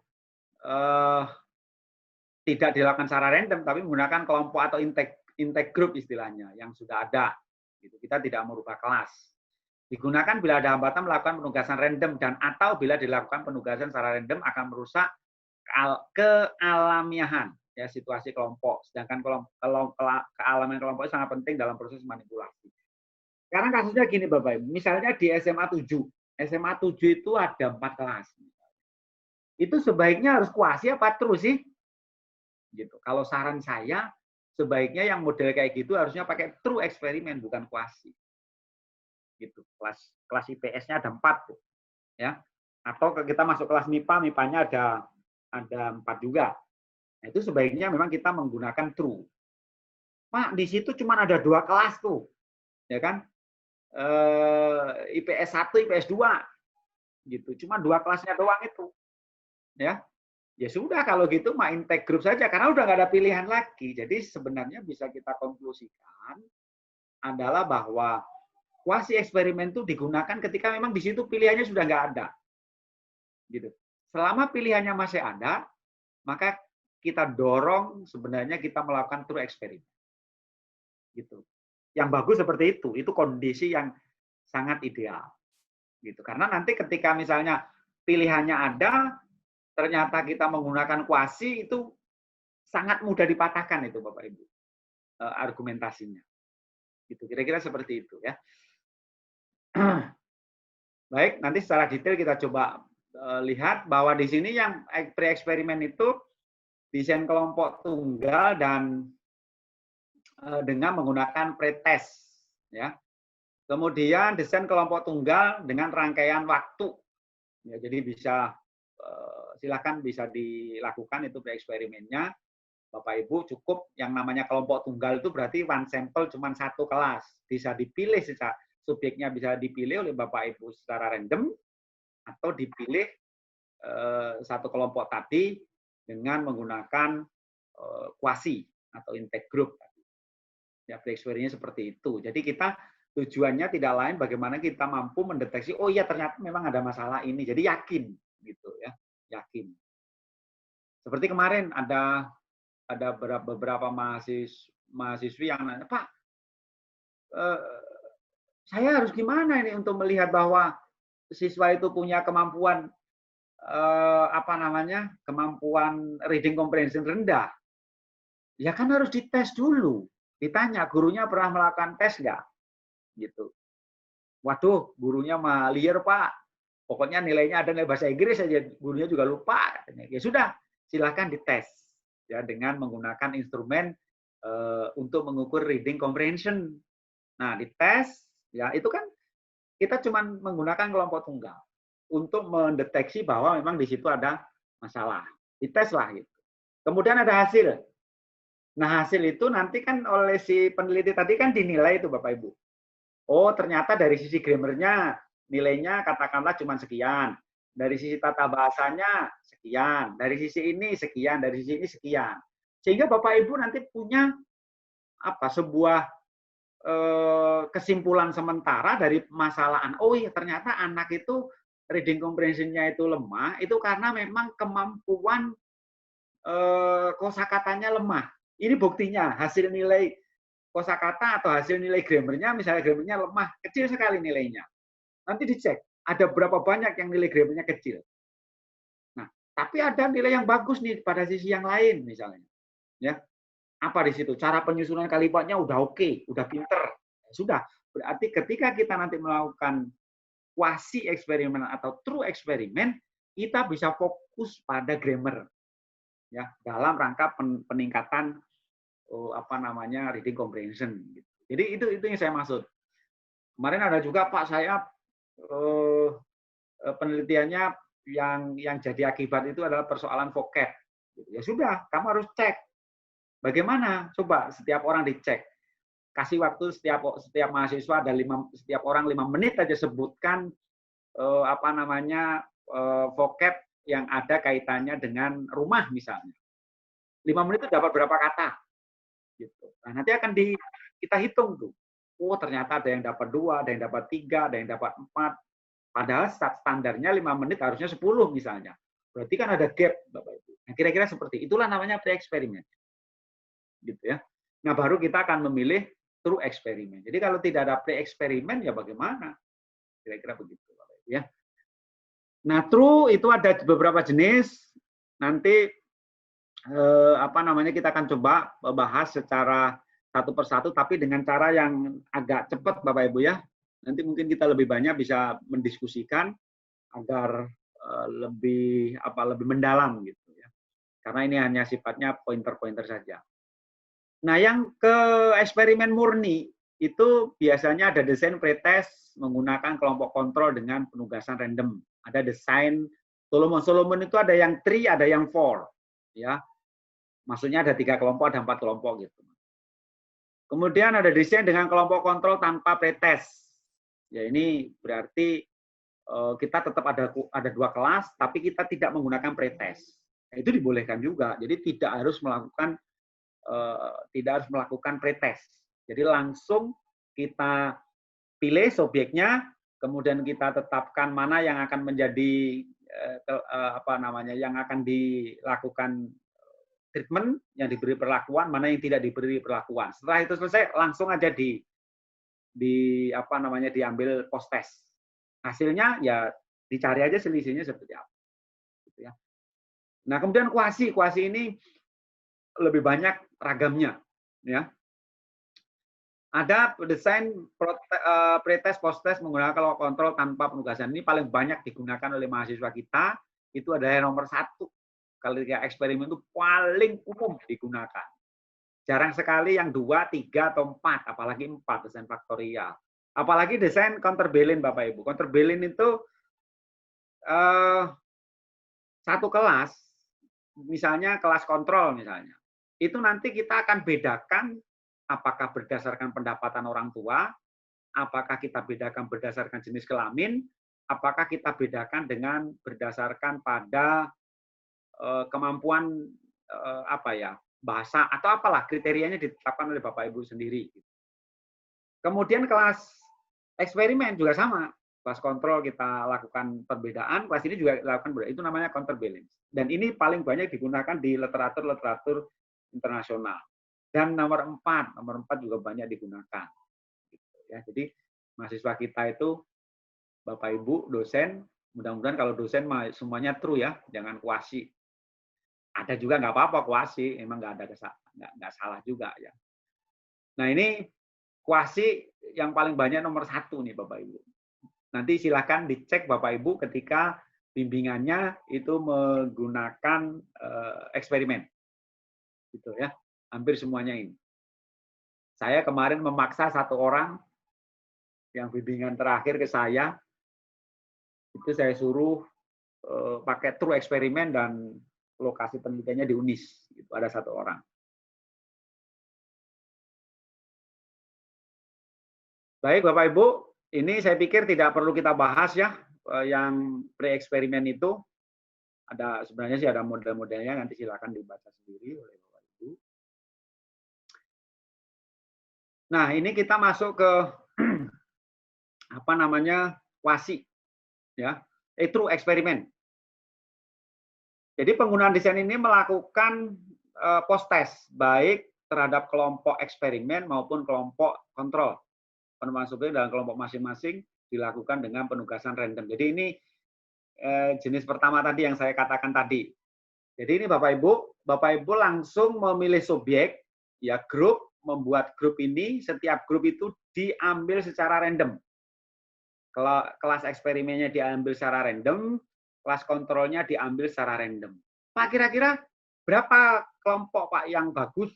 tidak dilakukan secara random, tapi menggunakan kelompok atau intake group istilahnya yang sudah ada. Gitu. Kita tidak merubah kelas. Digunakan bila ada hambatan melakukan penugasan random dan atau bila dilakukan penugasan secara random akan merusak kealamiahan ya situasi kelompok. Sedangkan kealamian kelompok itu sangat penting dalam proses manipulasi. Sekarang kasusnya gini Bapak Ibu, misalnya di SMA 7. SMA 7 itu ada 4 kelas. Itu sebaiknya harus kuasi apa terus sih? Gitu. Kalau saran saya, sebaiknya yang model kayak gitu harusnya pakai true eksperimen bukan kuasi. Gitu. Kelas IPS-nya ada 4 tuh. Ya. Atau kita masuk kelas MIPA, MIPA-nya ada 4 juga. Nah, itu sebaiknya memang kita menggunakan true. Pak, di situ cuma ada 2 kelas tuh. Ya kan? IPS 1, IPS 2. Gitu. Cuma 2 kelasnya doang itu. Ya. Ya sudah kalau gitu main intake group saja karena udah nggak ada pilihan lagi. Jadi sebenarnya bisa kita konklusikan adalah bahwa kuasi eksperimen itu digunakan ketika memang di situ pilihannya sudah nggak ada. Gitu. Selama pilihannya masih ada, maka kita dorong sebenarnya kita melakukan true eksperimen. Gitu. Yang bagus seperti itu kondisi yang sangat ideal. Gitu. Karena nanti ketika misalnya pilihannya ada, ternyata kita menggunakan kuasi itu sangat mudah dipatahkan itu Bapak Ibu argumentasinya. Gitu kira-kira seperti itu ya. Baik, nanti secara detail kita coba lihat bahwa di sini yang pre-eksperimen itu desain kelompok tunggal dan dengan menggunakan pretest ya. Kemudian desain kelompok tunggal dengan rangkaian waktu. Ya, jadi bisa silakan bisa dilakukan itu eksperimennya. Bapak Ibu cukup yang namanya kelompok tunggal itu berarti one sampel cuma 1 kelas. Bisa dipilih subjeknya bisa dipilih oleh Bapak Ibu secara random atau dipilih satu kelompok tadi dengan menggunakan kuasi atau intake group. Ya, eksperimennya seperti itu. Jadi kita tujuannya tidak lain bagaimana kita mampu mendeteksi oh iya ternyata memang ada masalah ini. Jadi yakin gitu ya. Yakin. Seperti kemarin ada beberapa mahasiswi yang nanya, Pak, saya harus gimana ini untuk melihat bahwa siswa itu punya kemampuan kemampuan reading comprehension rendah? Ya kan harus dites dulu. Ditanya, gurunya pernah melakukan tes nggak? Gitu. Waduh, gurunya mah liar Pak. Pokoknya nilainya ada nilai bahasa Inggris saja, gurunya juga lupa. Ya sudah, silakan dites ya dengan menggunakan instrumen untuk mengukur reading comprehension. Nah, dites ya itu kan kita cuma menggunakan kelompok tunggal untuk mendeteksi bahwa memang di situ ada masalah. Dites lah gitu. Kemudian ada hasil. Nah, hasil itu nanti kan oleh si peneliti tadi kan dinilai itu Bapak Ibu. Oh, ternyata dari sisi grammarnya nilainya katakanlah cuma sekian. Dari sisi tata bahasanya sekian. Dari sisi ini sekian. Dari sisi ini sekian. Sehingga Bapak Ibu nanti punya sebuah kesimpulan sementara dari permasalahan. Oh iya, ternyata anak itu reading comprehension-nya itu lemah. Itu karena memang kemampuan kosakatanya lemah. Ini buktinya hasil nilai kosakata atau hasil nilai grammarnya, misalnya grammarnya lemah, kecil sekali nilainya. Nanti dicek, ada berapa banyak yang nilai grammarnya kecil. Nah, tapi ada nilai yang bagus nih pada sisi yang lain misalnya. Ya. Apa di situ? Cara penyusunan kalimatnya udah oke, udah pinter. Sudah, berarti ketika kita nanti melakukan kuasi eksperimen atau true eksperimen, kita bisa fokus pada grammar. Ya, dalam rangka peningkatan reading comprehension. Jadi itu yang saya maksud. Kemarin ada juga Pak saya penelitiannya yang jadi akibat itu adalah persoalan vocab. Ya sudah, kamu harus cek Bagaimana? Coba setiap orang dicek. Kasih waktu setiap mahasiswa ada setiap orang 5 menit aja sebutkan vocab yang ada kaitannya dengan rumah misalnya. 5 menit itu dapat berapa kata? Gitu. Nah, nanti akan kita hitung tuh. Oh, ternyata ada yang dapat 2, ada yang dapat 3, ada yang dapat 4. Padahal standarnya 5 menit harusnya 10 misalnya. Berarti kan ada gap, Bapak Ibu. Nah, kira-kira seperti itulah namanya pre-eksperimen. Gitu ya. Nah, baru kita akan memilih true eksperimen. Jadi kalau tidak ada pre-eksperimen ya bagaimana? Kira-kira begitu, Bapak Ibu ya. Nah, true itu ada beberapa jenis. Nanti kita akan coba bahas secara satu persatu, tapi dengan cara yang agak cepat, Bapak Ibu ya. Nanti mungkin kita lebih banyak bisa mendiskusikan agar lebih mendalam gitu ya. Karena ini hanya sifatnya pointer-pointer saja. Nah, yang ke eksperimen murni itu biasanya ada desain pretest menggunakan kelompok kontrol dengan penugasan random. Ada desain Solomon itu ada yang 3, ada yang 4, ya. Maksudnya ada 3 kelompok, ada 4 kelompok gitu. Kemudian ada desain dengan kelompok kontrol tanpa pretest. Ya, ini berarti kita tetap ada 2 kelas, tapi kita tidak menggunakan pretest. Nah, itu dibolehkan juga. Jadi tidak harus melakukan pretest. Jadi langsung kita pilih subjeknya, kemudian kita tetapkan mana yang akan menjadi yang akan dilakukan treatment, yang diberi perlakuan, mana yang tidak diberi perlakuan. Setelah itu selesai, langsung aja diambil post test. Hasilnya ya dicari aja selisihnya seperti apa. Gitu ya. Nah, kemudian kuasi ini lebih banyak ragamnya, ya. Ada desain pretest, post-test menggunakan kelompok kontrol tanpa penugasan. Ini paling banyak digunakan oleh mahasiswa kita. Itu adalah yang nomor 1. Kalau eksperimen itu paling umum digunakan. Jarang sekali yang 2, 3, atau 4, apalagi 4 desain faktorial. Apalagi desain counterbalance, Bapak Ibu. Counterbalance itu satu kelas, misalnya kelas kontrol misalnya. Itu nanti kita akan bedakan apakah berdasarkan pendapatan orang tua, apakah kita bedakan berdasarkan jenis kelamin, apakah kita bedakan dengan berdasarkan pada kemampuan bahasa atau apalah kriterianya ditetapkan oleh Bapak Ibu sendiri. Kemudian kelas eksperimen juga sama. Kelas kontrol kita lakukan perbedaan, kelas ini juga lakukan perbedaan. Itu namanya counterbalance. Dan ini paling banyak digunakan di literatur internasional. Dan nomor 4 juga banyak digunakan. Ya, jadi mahasiswa kita itu, Bapak Ibu, dosen, mudah-mudahan kalau dosen semuanya true ya, jangan kuasi. Ada juga nggak apa-apa kuasi, emang nggak salah juga ya. Nah, ini kuasi yang paling banyak nomor 1 nih, Bapak Ibu. Nanti silakan dicek Bapak Ibu ketika bimbingannya itu menggunakan eksperimen. Gitu ya. Hampir semuanya ini. Saya kemarin memaksa 1 orang yang bimbingan terakhir ke saya, itu saya suruh pakai true eksperimen dan lokasi penelitiannya di UNIS. Itu ada 1 orang. Baik Bapak Ibu, ini saya pikir tidak perlu kita bahas ya, yang pre-eksperimen itu. Sebenarnya sih ada model-modelnya, nanti silakan dibaca sendiri oleh Bapak Ibu. Nah, ini kita masuk ke kuasi ya, true eksperimen. Jadi penggunaan desain ini melakukan post test baik terhadap kelompok eksperimen maupun kelompok kontrol. Penemuan subjek dalam kelompok masing-masing dilakukan dengan penugasan random. Jadi ini jenis pertama tadi yang saya katakan tadi. Jadi ini Bapak Ibu langsung memilih subjek, ya grup, membuat grup ini, setiap grup itu diambil secara random. Kelas eksperimennya diambil secara random, kelas kontrolnya diambil secara random. Pak, kira-kira berapa kelompok Pak yang bagus?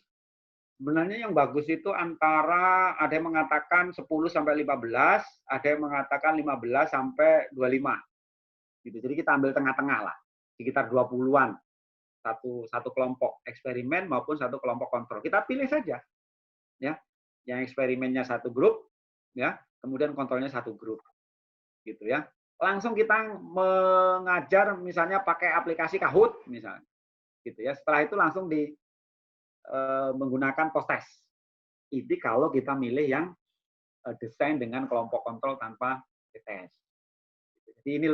Sebenarnya yang bagus itu antara ada yang mengatakan 10 sampai 15, ada yang mengatakan 15 sampai 25. Gitu. Jadi kita ambil tengah-tengah lah, sekitar 20-an. satu kelompok eksperimen maupun satu kelompok kontrol. Kita pilih saja, ya, yang eksperimennya satu grup, ya, kemudian kontrolnya satu grup, gitu ya. Langsung kita mengajar misalnya pakai aplikasi Kahoot misalnya, gitu ya. Setelah itu langsung menggunakan post-test. Ini kalau kita milih yang desain dengan kelompok kontrol tanpa pretest. Jadi ini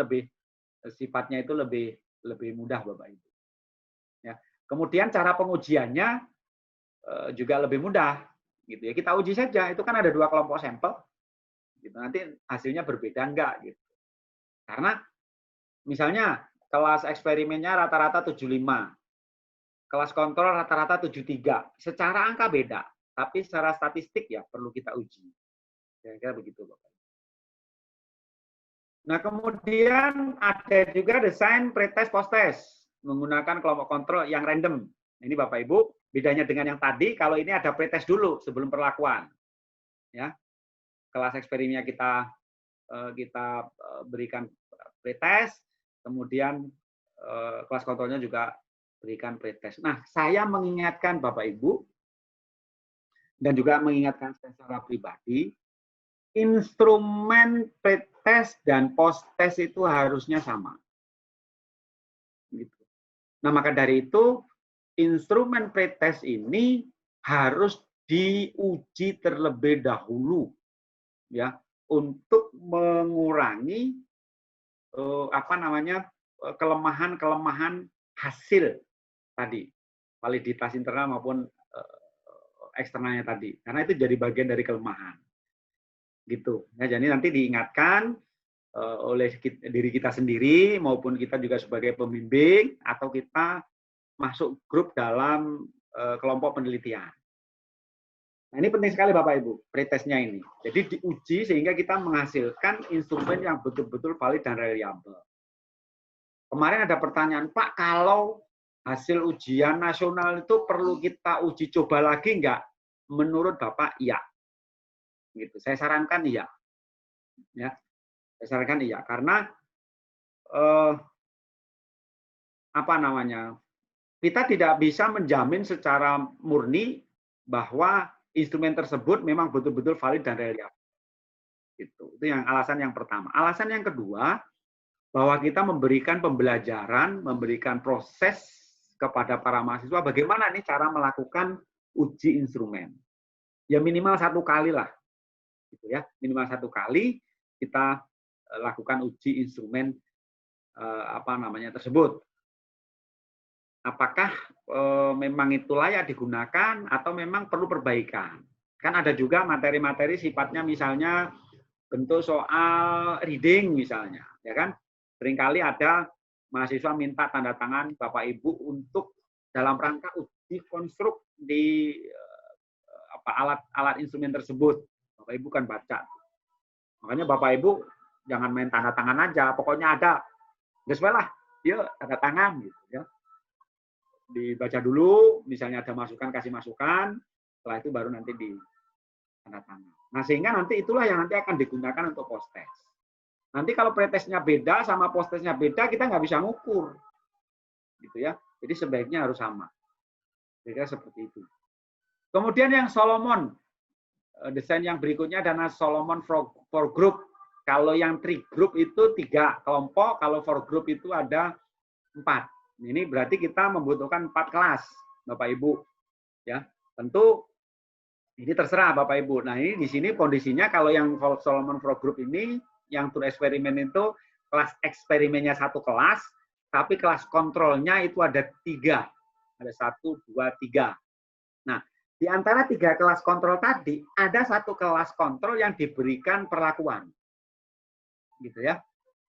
sifatnya itu lebih mudah, Bapak Ibu. Ya. Kemudian cara pengujiannya juga lebih mudah, gitu ya. Kita uji saja, itu kan ada 2 kelompok sampel, gitu. Nanti hasilnya berbeda enggak, gitu. Karena misalnya kelas eksperimennya rata-rata 75, kelas kontrol rata-rata 73. Secara angka beda, tapi secara statistik ya perlu kita uji. Kira-kira begitu, Bapak. Nah, kemudian ada juga desain pretest post-test menggunakan kelompok kontrol yang random. Ini Bapak Ibu, bedanya dengan yang tadi, kalau ini ada pretest dulu sebelum perlakuan. Ya. Kelas eksperimennya kita berikan pretest, kemudian kelas kontrolnya juga berikan pretest. Nah, saya mengingatkan Bapak Ibu dan juga mengingatkan secara pribadi, instrumen pretest dan post-test itu harusnya sama. Gitu. Nah, maka dari itu, instrumen pretest ini harus diuji terlebih dahulu, ya, untuk mengurangi kelemahan-kelemahan hasil tadi, validitas internal maupun eksternalnya tadi, karena itu jadi bagian dari kelemahan. Gitu. Ya, jadi nanti diingatkan oleh diri kita sendiri maupun kita juga sebagai pembimbing atau kita masuk grup dalam kelompok penelitian. Nah, ini penting sekali Bapak Ibu, pretestnya ini. Jadi diuji sehingga kita menghasilkan instrumen yang betul-betul valid dan reliable. Kemarin ada pertanyaan, Pak, kalau hasil ujian nasional itu perlu kita uji coba lagi enggak? Menurut Bapak, iya. Gitu. Saya sarankan iya. Ya. Saya sarankan iya karena kita tidak bisa menjamin secara murni bahwa instrumen tersebut memang betul-betul valid dan reliable. Itu yang alasan yang pertama. Alasan yang kedua, bahwa kita memberikan pembelajaran, memberikan proses kepada para mahasiswa bagaimana nih cara melakukan uji instrumen. Ya minimal 1 kali lah. Gitu ya. Minimal 1 kali kita lakukan uji instrumen tersebut. Apakah memang itu layak digunakan atau memang perlu perbaikan? Kan ada juga materi-materi sifatnya misalnya bentuk soal reading misalnya, ya kan? Seringkali ada mahasiswa minta tanda tangan Bapak Ibu untuk dalam rangka uji konstruk di alat instrumen tersebut. Bapak Ibu kan baca. Makanya Bapak Ibu jangan main tanda tangan aja, pokoknya ada. Geus lah, yuk tanda tangan gitu ya. Dibaca dulu, misalnya ada masukan kasih masukan, setelah itu baru nanti di tanda tangan. Nah, sehingga nanti itulah yang nanti akan digunakan untuk post-test. Nanti kalau pretestnya beda sama post-testnya beda, kita nggak bisa ngukur. Gitu ya. Jadi sebaiknya harus sama. Kira-kira seperti itu. Kemudian yang Solomon, desain yang berikutnya adalah Solomon for group. Kalau yang 3 group itu 3 kelompok, kalau for group itu ada 4. Ini berarti kita membutuhkan 4 kelas, Bapak Ibu. Ya, tentu ini terserah Bapak Ibu. Nah, ini di sini kondisinya kalau yang Solomon for group ini, yang tour eksperimen itu kelas eksperimennya 1 kelas, tapi kelas kontrolnya itu ada 3. Ada 1, 2, 3. Nah, di antara 3 kelas kontrol tadi, ada 1 kelas kontrol yang diberikan perlakuan. Gitu ya.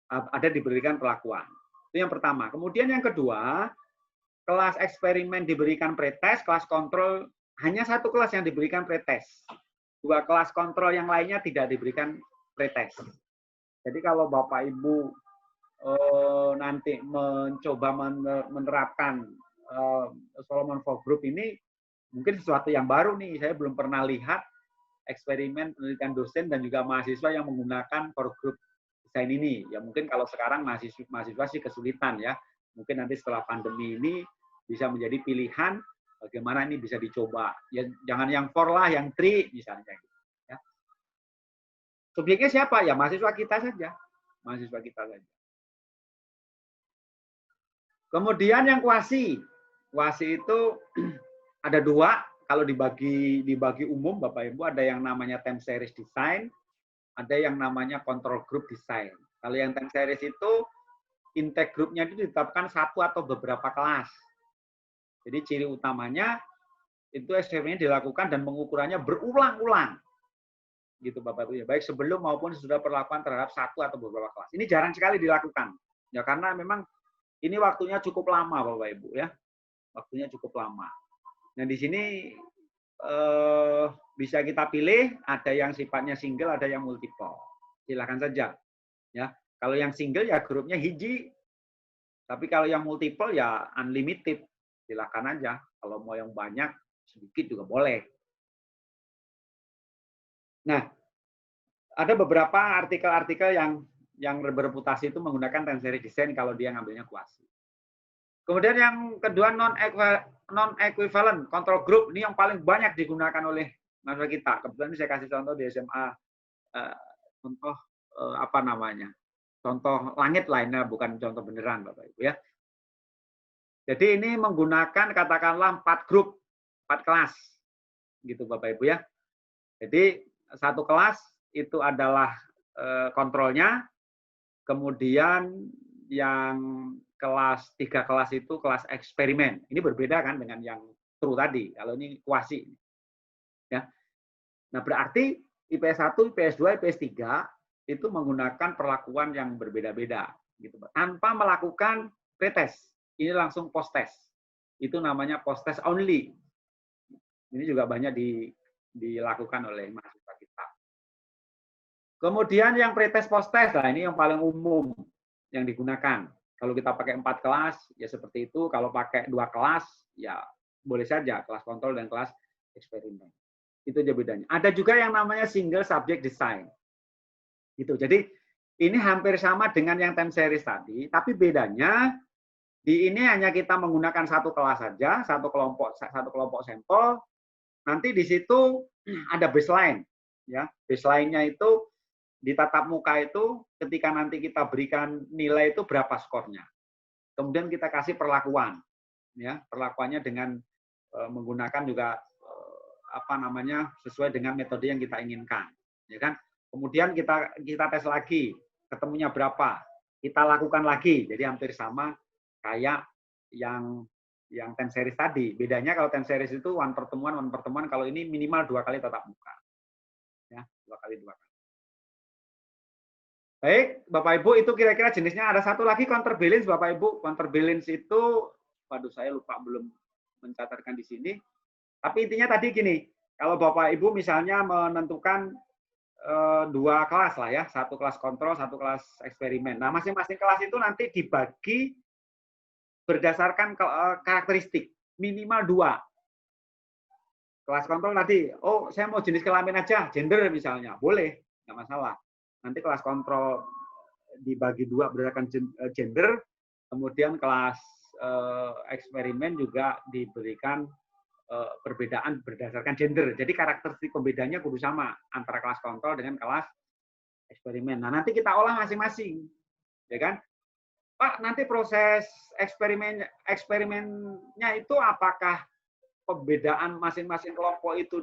Ada diberikan perlakuan. Itu yang pertama. Kemudian yang kedua, kelas eksperimen diberikan pretest, kelas kontrol hanya 1 kelas yang diberikan pretest. 2 kelas kontrol yang lainnya tidak diberikan pretest. Jadi kalau Bapak Ibu nanti mencoba menerapkan Solomon for Group ini, mungkin sesuatu yang baru nih. Saya belum pernah lihat eksperimen penelitian dosen dan juga mahasiswa yang menggunakan for group desain ini. Ya mungkin kalau sekarang mahasiswa sih kesulitan ya. Mungkin nanti setelah pandemi ini bisa menjadi pilihan bagaimana ini bisa dicoba. Ya, jangan yang 4 lah, yang 3 misalnya. Ya. Subjeknya siapa? Ya mahasiswa kita saja. Mahasiswa kita saja. Kemudian yang kuasi. Kuasi itu ada 2. Kalau dibagi umum, Bapak Ibu, ada yang namanya time series design, ada yang namanya control group design. Kalau yang time series itu, intake groupnya itu ditetapkan 1 atau beberapa kelas. Jadi ciri utamanya itu eksperimennya dilakukan dan pengukurannya berulang-ulang. Gitu Bapak Ibu ya, baik sebelum maupun sesudah perlakuan terhadap 1 atau beberapa kelas. Ini jarang sekali dilakukan. Ya karena memang ini waktunya cukup lama Bapak Ibu ya. Waktunya cukup lama. Nah, di sini bisa kita pilih, ada yang sifatnya single, ada yang multiple. Silakan saja. Ya, kalau yang single ya grupnya hiji. Tapi kalau yang multiple ya unlimited. Silakan aja. Kalau mau yang banyak, sedikit juga boleh. Nah, ada beberapa artikel-artikel yang bereputasi itu menggunakan time series design kalau dia ngambilnya kuasi. Kemudian yang kedua non-equivalent control group, ini yang paling banyak digunakan oleh mahasiswa kita. Kebetulan saya kasih contoh di SMA, contoh apa namanya, contoh langit lainnya, bukan contoh beneran Bapak Ibu ya. Jadi ini menggunakan katakanlah 4 grup, 4 kelas, gitu Bapak Ibu ya. Jadi satu kelas itu adalah kontrolnya, kemudian yang kelas 3 kelas itu kelas eksperimen. Ini berbeda kan dengan yang true tadi. Kalau ini kuasi. Ya. Nah, berarti IPS 1, IPS 2, IPS 3 itu menggunakan perlakuan yang berbeda-beda gitu. Tanpa melakukan pretest. Ini langsung post test. Itu namanya post test only. Ini juga banyak dilakukan oleh mahasiswa kita. Kemudian yang pretest post test, nah ini yang paling umum yang digunakan. Kalau kita pakai 4 kelas, ya seperti itu. Kalau pakai 2 kelas, ya boleh saja. Kelas kontrol dan kelas eksperimen. Itu aja bedanya. Ada juga yang namanya single subject design. Gitu. Jadi, ini hampir sama dengan yang time series tadi. Tapi bedanya, di ini hanya kita menggunakan 1 kelas saja, satu kelompok sampel. Nanti di situ ada baseline. Ya, baseline-nya itu di tatap muka itu ketika nanti kita berikan nilai itu berapa skornya. Kemudian kita kasih perlakuan, ya perlakuannya dengan menggunakan juga apa namanya sesuai dengan metode yang kita inginkan, ya kan. Kemudian kita tes lagi, ketemunya berapa, kita lakukan lagi, jadi hampir sama kayak yang time series tadi. Bedanya kalau time series itu one pertemuan, kalau ini minimal 2 kali tatap muka, ya 2 kali. Baik, Bapak Ibu, itu kira-kira jenisnya. Ada satu lagi counterbalance, Bapak Ibu. Counterbalance itu, waduh saya lupa belum mencatatkan di sini. Tapi intinya tadi gini, kalau Bapak Ibu misalnya menentukan 2 kelas lah ya, 1 kelas kontrol, 1 kelas eksperimen. Nah, masing-masing kelas itu nanti dibagi berdasarkan karakteristik, minimal 2. Kelas kontrol tadi, oh saya mau jenis kelamin aja, gender misalnya, boleh, nggak masalah. Nanti kelas kontrol dibagi 2 berdasarkan gender, kemudian kelas eksperimen juga diberikan perbedaan berdasarkan gender. Jadi karakteristik pembedanya kudu sama antara kelas kontrol dengan kelas eksperimen. Nah, nanti kita olah masing-masing. Ya kan? Pak, nanti proses eksperimennya itu apakah pembedaan masing-masing kelompok itu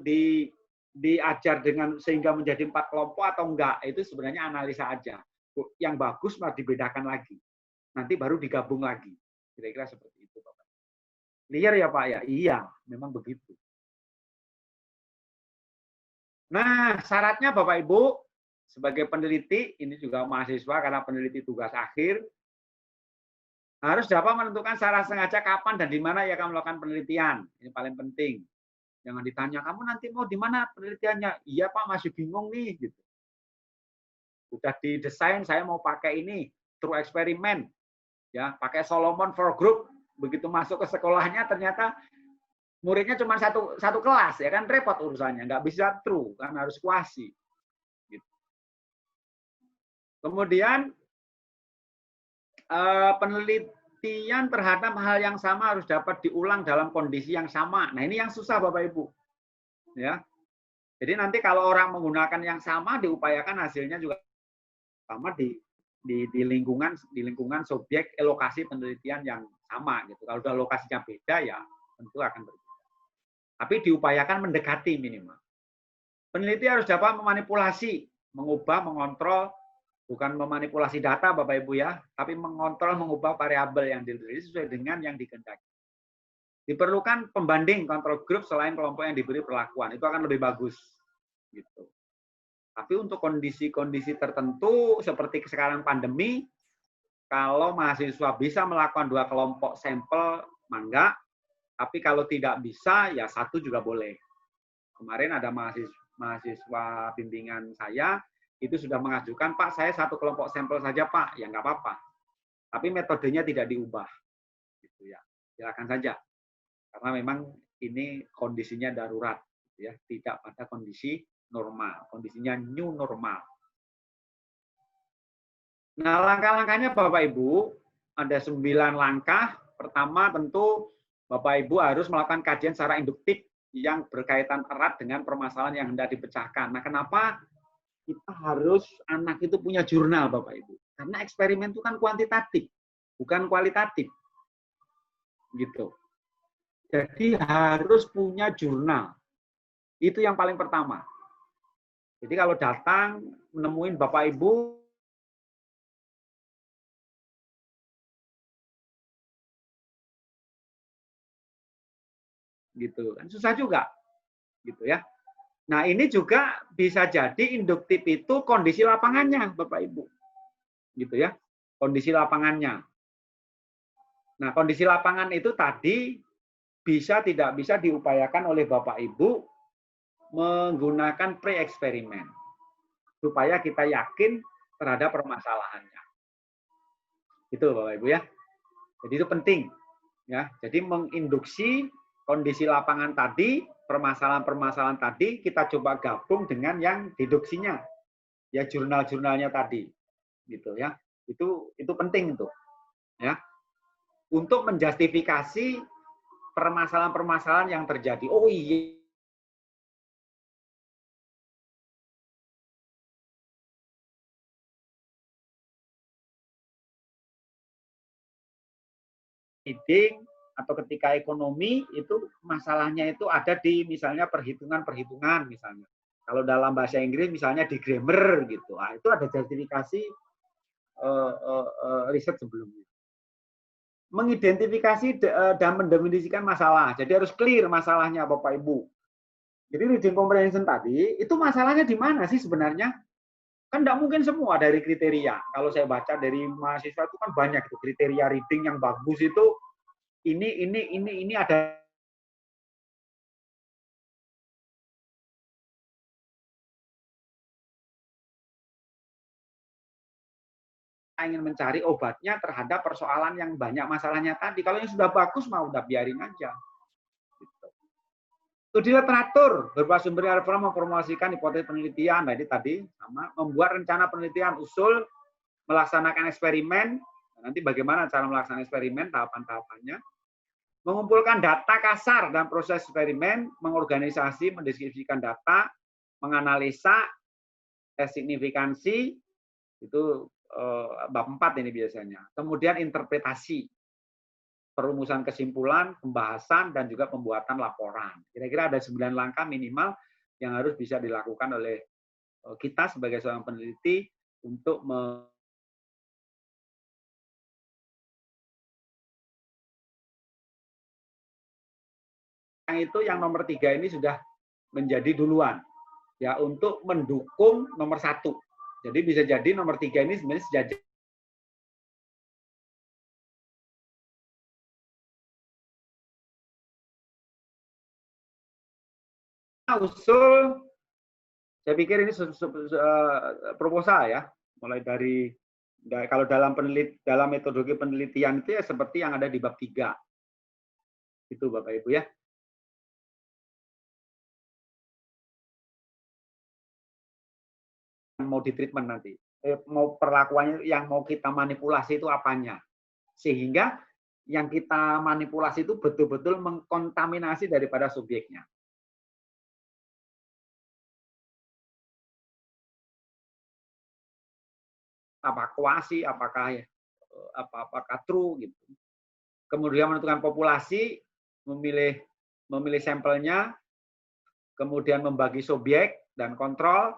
diajar dengan sehingga menjadi 4 kelompok atau enggak, itu sebenarnya analisa aja. Yang bagus malah dibedakan lagi. Nanti baru digabung lagi. Kira-kira seperti itu, Bapak. Clear ya, Pak ya? Iya, memang begitu. Nah, syaratnya Bapak Ibu sebagai peneliti, ini juga mahasiswa karena peneliti tugas akhir, harus dapat menentukan secara sengaja kapan dan di mana ia akan melakukan penelitian. Ini paling penting. Jangan ditanya, kamu nanti mau di mana penelitiannya? Iya Pak, masih bingung nih. Gitu. Sudah didesain, saya mau pakai ini, true eksperimen. Ya, pakai Solomon for Group. Begitu masuk ke sekolahnya, ternyata muridnya cuma satu kelas. Ya kan repot urusannya. Nggak bisa true, kan harus kuasi. Gitu. Kemudian, peneliti penelitian terhadap hal yang sama harus dapat diulang dalam kondisi yang sama. Nah, ini yang susah Bapak Ibu. Ya. Jadi nanti kalau orang menggunakan yang sama diupayakan hasilnya juga sama di lingkungan subjek lokasi penelitian yang sama gitu. Kalau udah lokasinya beda ya tentu akan berbeda. Tapi diupayakan mendekati minimal. Peneliti harus dapat memanipulasi, mengubah, mengontrol, bukan memanipulasi data Bapak Ibu ya, tapi mengontrol, mengubah variabel yang diteliti sesuai dengan yang dikehendaki. Diperlukan pembanding kontrol grup selain kelompok yang diberi perlakuan, itu akan lebih bagus. Gitu. Tapi untuk kondisi-kondisi tertentu seperti sekarang pandemi, kalau mahasiswa bisa melakukan 2 kelompok sampel, mangga. Tapi kalau tidak bisa, ya 1 juga boleh. Kemarin ada mahasiswa bimbingan saya, itu sudah mengajukan, Pak, saya 1 kelompok sampel saja, Pak. Ya nggak apa-apa. Tapi metodenya tidak diubah. Gitu ya. Silakan saja. Karena memang ini kondisinya darurat. Ya. Tidak pada kondisi normal. Kondisinya new normal. Nah, langkah-langkahnya Bapak Ibu, ada 9 langkah. Pertama tentu Bapak Ibu harus melakukan kajian secara induktif yang berkaitan erat dengan permasalahan yang hendak dipecahkan. Nah, kenapa kita harus anak itu punya jurnal, Bapak Ibu? Karena eksperimen itu kan kuantitatif, bukan kualitatif. Gitu. Jadi harus punya jurnal. Itu yang paling pertama. Jadi kalau datang menemuin Bapak Ibu gitu kan susah juga gitu ya. Nah, ini juga bisa jadi induktif itu kondisi lapangannya Bapak Ibu. Gitu ya. Kondisi lapangannya. Nah, kondisi lapangan itu tadi bisa tidak bisa diupayakan oleh Bapak Ibu menggunakan pre-eksperimen supaya kita yakin terhadap permasalahannya. Itu Bapak Ibu ya. Jadi itu penting ya. Jadi menginduksi kondisi lapangan tadi, permasalahan-permasalahan tadi kita coba gabung dengan yang deduksinya. Ya jurnal-jurnalnya tadi. Gitu ya. Itu penting itu. Ya. Untuk menjustifikasi permasalahan-permasalahan yang terjadi. Oh iya, leading atau ketika ekonomi itu masalahnya itu ada di misalnya perhitungan-perhitungan misalnya. Kalau dalam bahasa Inggris misalnya di grammar gitu. Nah, itu ada justifikasi riset sebelumnya. Mengidentifikasi dan mendefinisikan masalah. Jadi harus clear masalahnya Bapak Ibu. Jadi reading comprehension tadi itu masalahnya di mana sih sebenarnya? Kan tidak mungkin semua dari kriteria. Kalau saya baca dari mahasiswa itu kan banyak itu kriteria reading yang bagus itu ini ada ingin mencari obatnya terhadap persoalan yang banyak masalahnya tadi. Kalau yang sudah bagus mau udah biarin aja. Gitu. Studi literatur berupa sumber referensi mempromosikan hipotesis penelitian. Nah, ini tadi sama membuat rencana penelitian usul, melaksanakan eksperimen. Nanti bagaimana cara melaksanakan eksperimen, tahapan-tahapannya. Mengumpulkan data kasar dan proses eksperimen, mengorganisasi, mendeskripsikan data, menganalisa, tes signifikansi, itu bab 4 ini biasanya. Kemudian interpretasi, perumusan kesimpulan, pembahasan, dan juga pembuatan laporan. Kira-kira ada 9 langkah minimal yang harus bisa dilakukan oleh kita sebagai seorang peneliti untuk itu yang nomor 3 ini sudah menjadi duluan ya untuk mendukung nomor 1. Jadi bisa jadi nomor 3 ini sebenarnya sejajar usul. Saya pikir ini proposal ya, mulai dari kalau dalam metodologi penelitian itu ya seperti yang ada di bab 3. Itu Bapak Ibu ya. Mau di treatment nanti, mau perlakuannya yang mau kita manipulasi itu apanya, sehingga yang kita manipulasi itu betul-betul mengkontaminasi daripada subjeknya. Apa kuasi, apakah true gitu. Kemudian menentukan populasi, memilih sampelnya, kemudian membagi subjek dan kontrol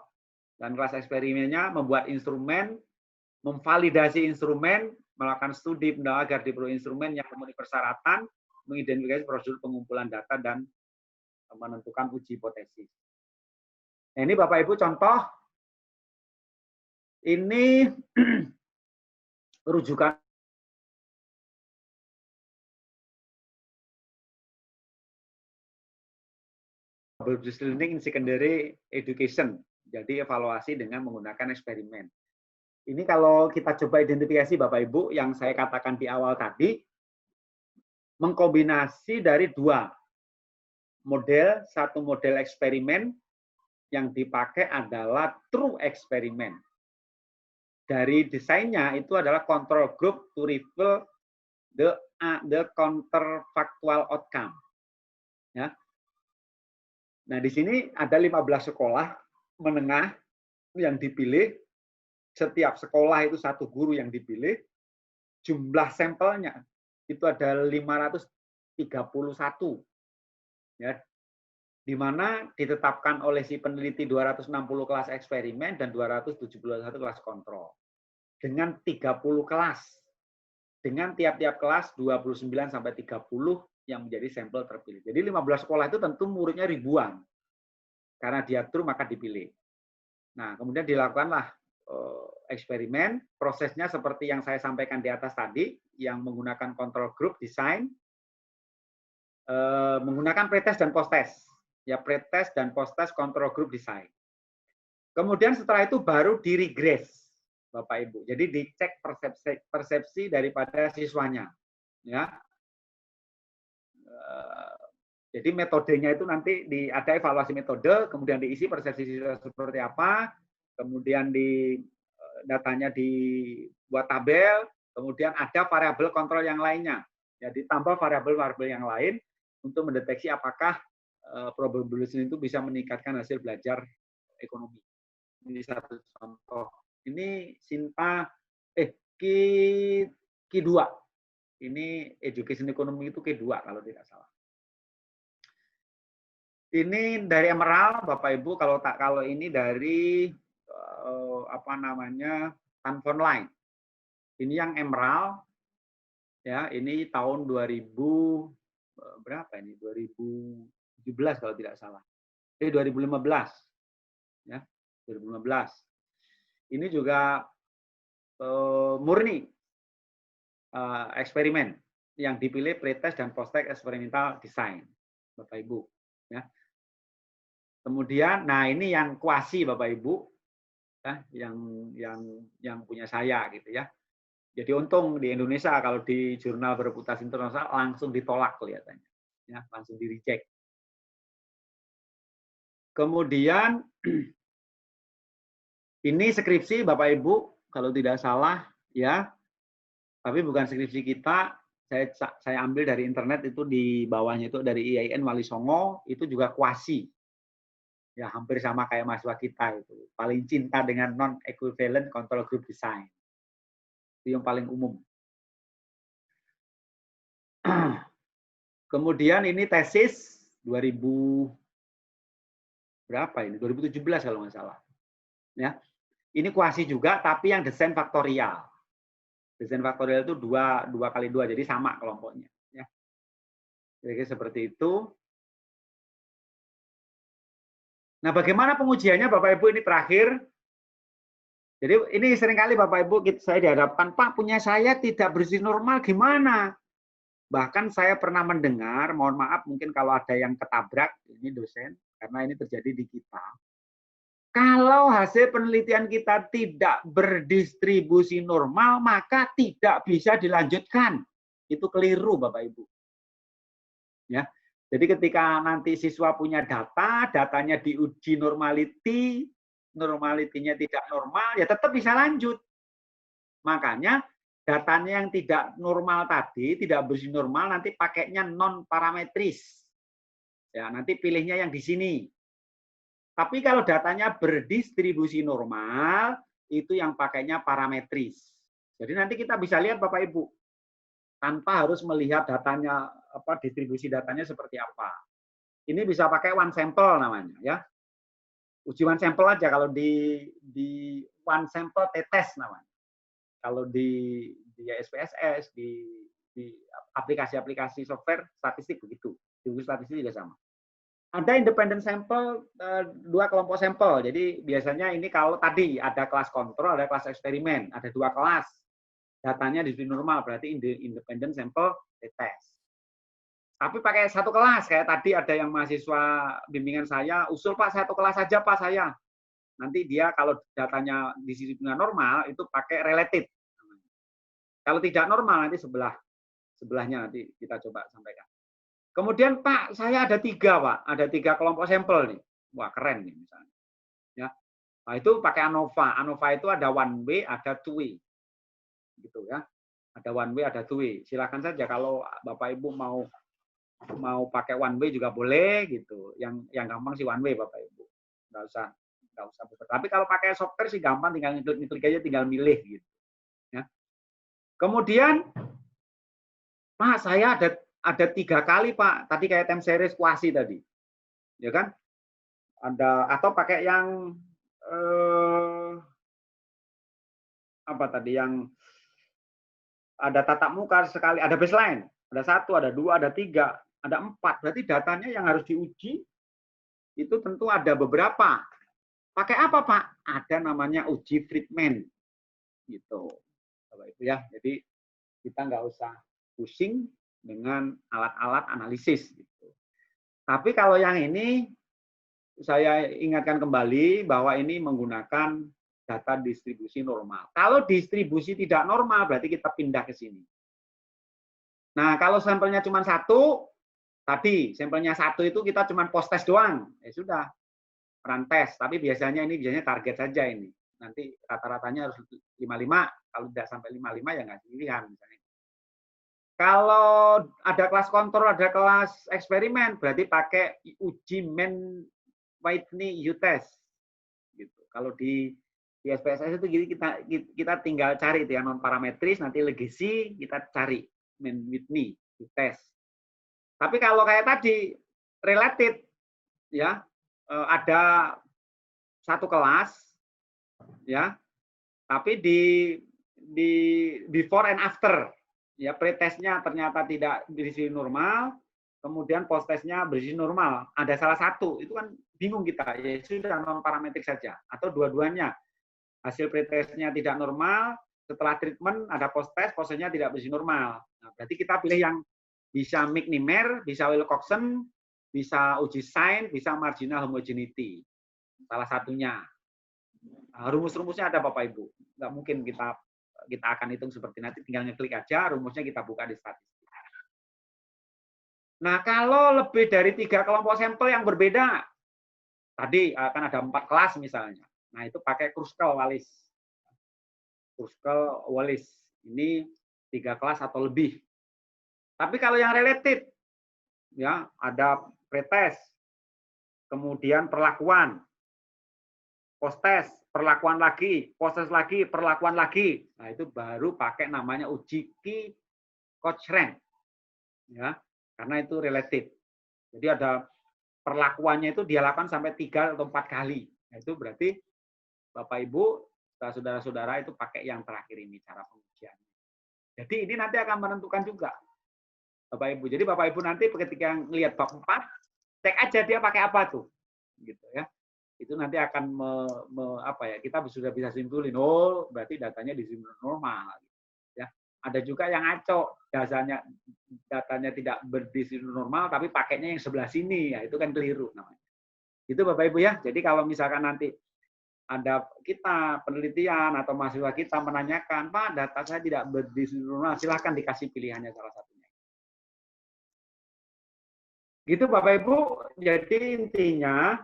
dan kelas eksperimennya, membuat instrumen, memvalidasi instrumen, melakukan studi agar diperoleh instrumen yang memenuhi persyaratan, mengidentifikasi prosedur pengumpulan data dan menentukan uji hipotesis. Nah, ini Bapak Ibu contoh. Ini rujukan probability learning in secondary education. Jadi evaluasi dengan menggunakan eksperimen. Ini kalau kita coba identifikasi Bapak Ibu yang saya katakan di awal tadi, mengkombinasi dari dua model, satu model eksperimen yang dipakai adalah true eksperimen. Dari desainnya itu adalah control group to reveal the counterfactual outcome. Ya. Nah, di sini ada 15 sekolah menengah yang dipilih. Setiap sekolah itu satu guru yang dipilih. Jumlah sampelnya itu ada 531. Ya. Di mana ditetapkan oleh si peneliti 260 kelas eksperimen dan 271 kelas kontrol. Dengan 30 kelas. Dengan tiap-tiap kelas 29 sampai 30 yang menjadi sampel terpilih. Jadi 15 sekolah itu tentu muridnya ribuan. Karena dia true maka dipilih. Nah, kemudian dilakukanlah eksperimen. Prosesnya seperti yang saya sampaikan di atas tadi, yang menggunakan control group design, menggunakan pretest dan post-test. Ya, pretest dan post-test control group design. Kemudian setelah itu baru di-regress, Bapak Ibu. Jadi dicek persepsi daripada siswanya. Ya. Jadi metodenya itu nanti ada evaluasi metode, kemudian diisi persepsi siswa seperti apa, kemudian datanya dibuat tabel, kemudian ada variabel kontrol yang lainnya. Ya, ditambah variabel-variabel yang lain untuk mendeteksi apakah probability itu bisa meningkatkan hasil belajar ekonomi. Ini satu contoh. Ini Q2. Ini education ekonomi itu Q2 kalau tidak salah. Ini dari Emerald, Bapak Ibu. Kalau ini dari Tanfon Line. Ini yang Emerald. Ya, ini tahun 2000 berapa ini? 2017 kalau tidak salah. 2015. Ya, 2015. Ini juga murni eksperimen yang dipilih pretest dan post-test experimental design, Bapak Ibu. Ya. Kemudian, nah ini yang kuasi Bapak Ibu, ya, yang punya saya gitu ya. Jadi untung di Indonesia kalau di jurnal bereputasi internasional langsung ditolak kelihatannya, ya, langsung di reject. Kemudian ini skripsi Bapak Ibu kalau tidak salah ya, tapi bukan skripsi kita. Saya ambil dari internet, itu di bawahnya itu dari IAIN Wali Songo, itu juga kuasi. Ya, hampir sama kayak mahasiswa kita itu. Paling cinta dengan non-equivalent control group design. Itu yang paling umum. Kemudian ini tesis 2017 kalau nggak salah. Ya. Ini kuasi juga, tapi yang desain faktorial. Desain faktorial itu 2x2, jadi sama kelompoknya. Ya. Jadi seperti itu. Nah, bagaimana pengujiannya Bapak Ibu ini terakhir? Jadi ini seringkali Bapak Ibu saya dihadapkan, Pak, punya saya tidak bersih normal gimana? Bahkan saya pernah mendengar, mohon maaf mungkin kalau ada yang ketabrak, ini dosen, karena ini terjadi di kita. Kalau hasil penelitian kita tidak berdistribusi normal, maka tidak bisa dilanjutkan. Itu keliru Bapak Ibu. Ya. Jadi ketika nanti siswa punya data, datanya diuji normality-nya tidak normal, ya tetap bisa lanjut. Makanya datanya yang tidak normal tadi, tidak bersih normal, nanti pakainya non parametris. Ya, nanti pilihnya yang di sini. Tapi kalau datanya berdistribusi normal, itu yang pakainya parametris. Jadi nanti kita bisa lihat Bapak Ibu, tanpa harus melihat datanya, distribusi datanya seperti apa. Ini bisa pakai one sample namanya, ya. Uji one sample aja kalau di one sample t-test namanya. Kalau di SPSS, di aplikasi-aplikasi software statistik begitu. Di buku statistik juga sama. Ada independent sampel, 2 kelompok sampel. Jadi biasanya ini kalau tadi ada kelas kontrol, ada kelas eksperimen, ada 2 kelas. Datanya di normal, berarti independent sample test. Tapi pakai satu kelas, kayak tadi ada yang mahasiswa bimbingan saya, usul Pak satu kelas saja Pak saya. Nanti dia kalau datanya di sisi normal, itu pakai related. Kalau tidak normal, nanti sebelahnya nanti kita coba sampaikan. Kemudian Pak, saya ada 3 Pak, ada 3 kelompok sampel nih. Wah keren nih misalnya. Ya, nah itu pakai ANOVA. ANOVA itu ada one way, ada two way, gitu ya. Ada one way, ada two way. Silakan saja kalau Bapak Ibu mau pakai one way juga boleh gitu. Yang gampang sih one way Bapak Ibu. Nggak usah. Tapi kalau pakai software sih gampang, tinggal klik aja, tinggal milih gitu. Ya. Kemudian, Pak saya ada 3 kali Pak, tadi kayak time series kuasi tadi, ya kan? Ada atau pakai yang apa tadi yang ada tatap muka sekali, ada baseline, ada 1, ada 2, ada 3, ada 4. Berarti datanya yang harus diuji itu tentu ada beberapa. Pakai apa Pak? Ada namanya uji Friedman, gitu, Bapak Ibu ya. Jadi kita nggak usah pusing dengan alat-alat analisis gitu. Tapi kalau yang ini saya ingatkan kembali bahwa ini menggunakan data distribusi normal. Kalau distribusi tidak normal berarti kita pindah ke sini. Nah, kalau sampelnya cuma 1, tadi sampelnya 1 itu kita cuma post test doang. Ya sudah, run test. Tapi biasanya target saja ini. Nanti rata-ratanya harus 55, kalau tidak sampai 55 ya nggak pilihan misalnya. Kalau ada kelas kontrol, ada kelas eksperimen, berarti pakai uji Mann-Whitney U-test. Gitu. Kalau di SPSS itu kita tinggal cari itu ya, non parametris, nanti legacy kita cari Mann-Whitney U-test. Tapi kalau kayak tadi related, ya ada satu kelas, ya, tapi di before and after. Ya, pretestnya ternyata tidak berisi normal, kemudian post-testnya berisi normal. Ada salah satu, itu kan bingung kita. Ya sudah non parametrik saja. Atau dua-duanya. Hasil pretestnya tidak normal, setelah treatment ada post-test, post-testnya tidak berisi normal. Nah, berarti kita pilih yang bisa McNemar, bisa Wilcoxon, bisa uji sign, bisa marginal homogeneity. Salah satunya. Nah, rumus-rumusnya ada Bapak Ibu. Nggak mungkin kita akan hitung seperti nanti, tinggal ngeklik aja, rumusnya kita buka di statistik. Nah, kalau lebih dari 3 kelompok sampel yang berbeda, tadi akan ada 4 kelas misalnya. Nah, itu pakai Kruskal-Wallis. Kruskal-Wallis. Ini 3 kelas atau lebih. Tapi kalau yang related, ya ada pretest, kemudian perlakuan, post-test, perlakuan lagi, post-test lagi, perlakuan lagi. Nah, itu baru pakai namanya uji Cochrane. Ya, karena itu related. Jadi ada perlakuannya itu dia lakukan sampai 3 atau 4 kali. Nah, itu berarti Bapak Ibu, saudara-saudara itu pakai yang terakhir ini cara pengujian. Jadi ini nanti akan menentukan juga Bapak Ibu. Jadi Bapak Ibu nanti ketika melihat bab 4, cek aja dia pakai apa tuh. Gitu ya. Itu nanti akan kita sudah bisa simpulin, oh berarti datanya di normal. Ya, ada juga yang ngaco, datanya tidak berdistribusi normal, tapi pakainya yang sebelah sini, ya itu kan keliru namanya. Itu Bapak Ibu ya. Jadi kalau misalkan nanti ada kita penelitian atau mahasiswa kita menanyakan, Pak, data saya tidak berdistribusi normal, silahkan dikasih pilihannya salah satunya. Gitu Bapak Ibu. Jadi intinya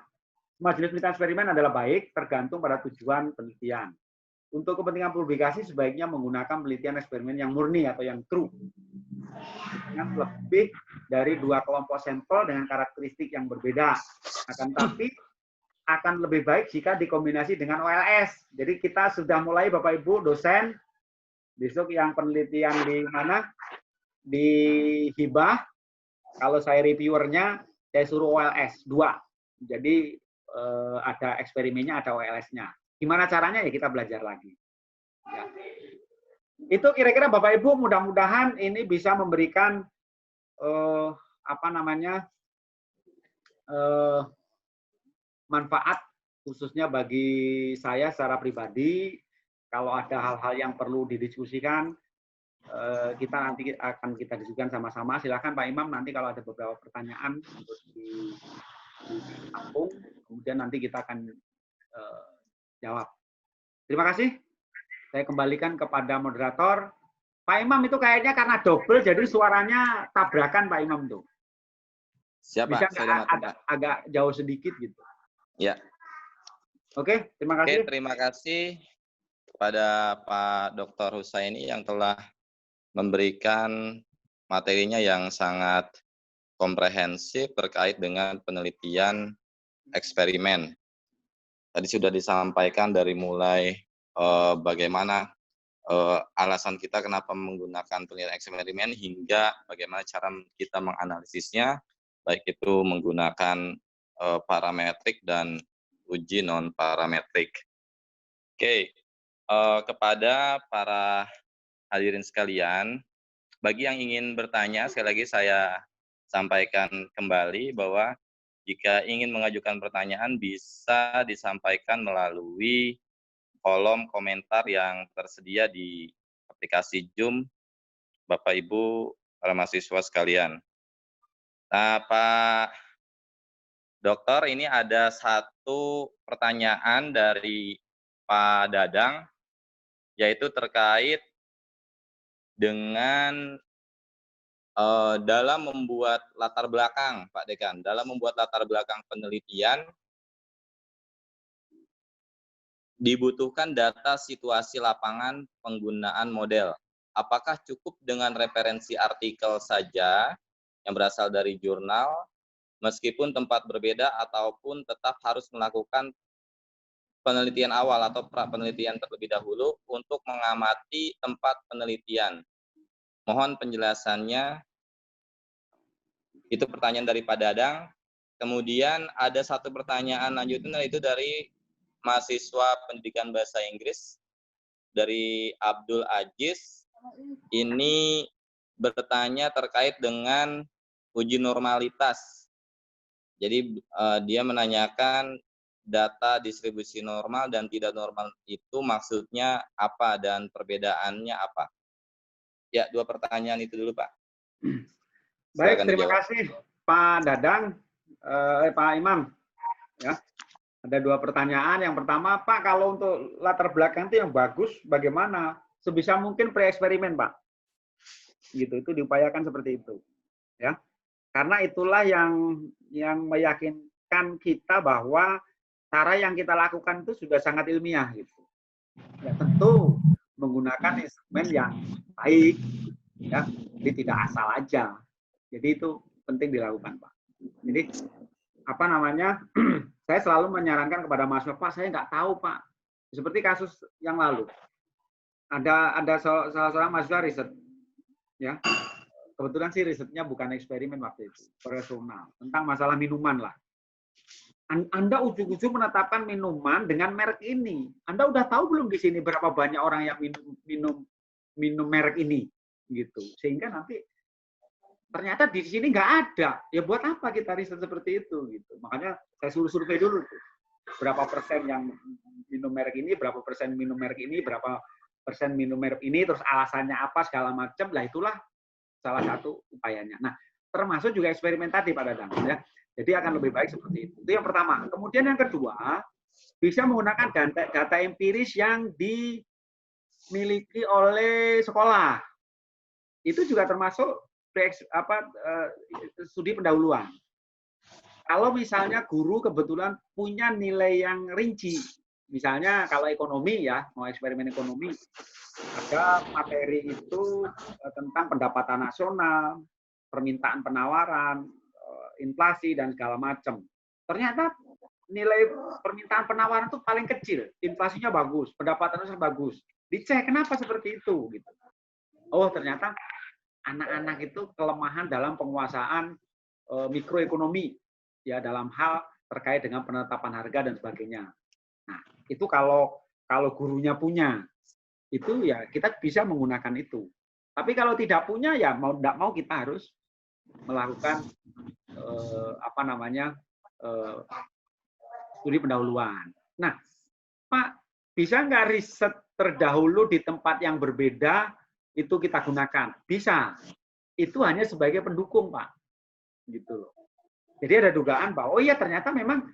majelis penelitian eksperimen adalah baik tergantung pada tujuan penelitian. untuk kepentingan publikasi sebaiknya menggunakan penelitian eksperimen yang murni atau yang true. Dengan lebih dari 2 kelompok sampel dengan karakteristik yang berbeda. Akan tetapi akan lebih baik jika dikombinasi dengan OLS. Jadi kita sudah mulai Bapak Ibu dosen, besok yang penelitian di mana? Di Hibah. Kalau saya reviewernya, saya suruh OLS 2. Jadi ada eksperimennya, ada OLS-nya. Gimana caranya ya kita belajar lagi. Ya. Itu kira-kira Bapak Ibu mudah-mudahan ini bisa memberikan manfaat khususnya bagi saya secara pribadi. Kalau ada hal-hal yang perlu didiskusikan, kita nanti akan kita diskusikan sama-sama. Silakan Pak Imam, nanti kalau ada beberapa pertanyaan untuk ditampung, kemudian nanti kita akan jawab. Terima kasih. Saya kembalikan kepada moderator. Pak Imam itu kayaknya karena double, jadi suaranya tabrakan Pak Imam tuh. Siapa? Bisa agak jauh sedikit gitu. Ya. Oke, terima kasih. Oke, terima kasih kepada Pak Dr. Husaini yang telah memberikan materinya yang sangat komprehensif terkait dengan penelitian eksperimen. Tadi sudah disampaikan dari mulai bagaimana alasan kita kenapa menggunakan penelitian eksperimen hingga bagaimana cara kita menganalisisnya, baik itu menggunakan parametrik dan uji non-parametrik. Oke, kepada para hadirin sekalian, bagi yang ingin bertanya, sekali lagi saya sampaikan kembali bahwa jika ingin mengajukan pertanyaan bisa disampaikan melalui kolom komentar yang tersedia di aplikasi Zoom, Bapak Ibu para mahasiswa sekalian. Nah, Pak Dokter, ini ada satu pertanyaan dari Pak Dadang, yaitu terkait dengan dalam membuat latar belakang, Pak Dekan, dalam membuat latar belakang penelitian, dibutuhkan data situasi lapangan penggunaan model. Apakah cukup dengan referensi artikel saja yang berasal dari jurnal, meskipun tempat berbeda, ataupun tetap harus melakukan penelitian awal atau pra-penelitian terlebih dahulu untuk mengamati tempat penelitian? Mohon penjelasannya. Itu pertanyaan dari Pak Dadang. Kemudian ada satu pertanyaan lanjutan, yaitu dari mahasiswa pendidikan bahasa Inggris dari Abdul Aziz. Ini bertanya terkait dengan uji normalitas. Jadi dia menanyakan data distribusi normal dan tidak normal itu maksudnya apa dan perbedaannya apa? Ya, 2 pertanyaan itu dulu, Pak. Baik, terima kasih Pak Dadang, Pak Imam. Ya, ada 2 pertanyaan. Yang pertama, Pak, kalau untuk latar belakang itu yang bagus, bagaimana? Sebisa mungkin pre-eksperimen, Pak. Gitu, itu diupayakan seperti itu. Ya, karena itulah yang meyakinkan kita bahwa cara yang kita lakukan itu sudah sangat ilmiah, gitu. Ya, tentu menggunakan instrumen yang baik, ya, jadi tidak asal aja. Jadi itu penting dilakukan, Pak. Jadi saya selalu menyarankan kepada mahasiswa, Pak, saya nggak tahu, Pak. Seperti kasus yang lalu, ada salah seorang mahasiswa riset, ya. Kebetulan sih risetnya bukan eksperimen waktu itu, personal tentang masalah minuman lah. Anda ujung-ujung menetapkan minuman dengan merek ini. Anda udah tahu belum di sini berapa banyak orang yang minum merek ini, gitu. Sehingga nanti ternyata di sini nggak ada. Ya buat apa kita riset seperti itu, gitu. Makanya saya suruh survei dulu tuh. Berapa persen yang minum merek ini, berapa persen minum merek ini, berapa persen minum merek ini, terus alasannya apa segala macam. Lah itulah salah satu upayanya. Nah, termasuk juga eksperimen tadi Pak Dadang, ya. Jadi akan lebih baik seperti itu. Itu yang pertama. Kemudian yang kedua, bisa menggunakan data empiris yang dimiliki oleh sekolah. Itu juga termasuk studi pendahuluan. Kalau misalnya guru kebetulan punya nilai yang rinci, Misalnya kalau ekonomi ya, mau eksperimen ekonomi, ada materi itu tentang pendapatan nasional, permintaan penawaran, inflasi dan segala macam. Ternyata nilai permintaan penawaran itu paling kecil, inflasinya bagus, pendapatannya bagus. Dicek kenapa seperti itu gitu. Oh, ternyata anak-anak itu kelemahan dalam penguasaan mikroekonomi ya dalam hal terkait dengan penetapan harga dan sebagainya. Nah, itu kalau gurunya punya, itu ya kita bisa menggunakan itu. Tapi kalau tidak punya ya mau tidak mau kita harus melakukan studi pendahuluan. Nah, Pak, bisa nggak riset terdahulu di tempat yang berbeda itu kita gunakan? Bisa. Itu hanya sebagai pendukung, Pak. Gitu loh. Jadi ada dugaan bahwa oh iya ternyata memang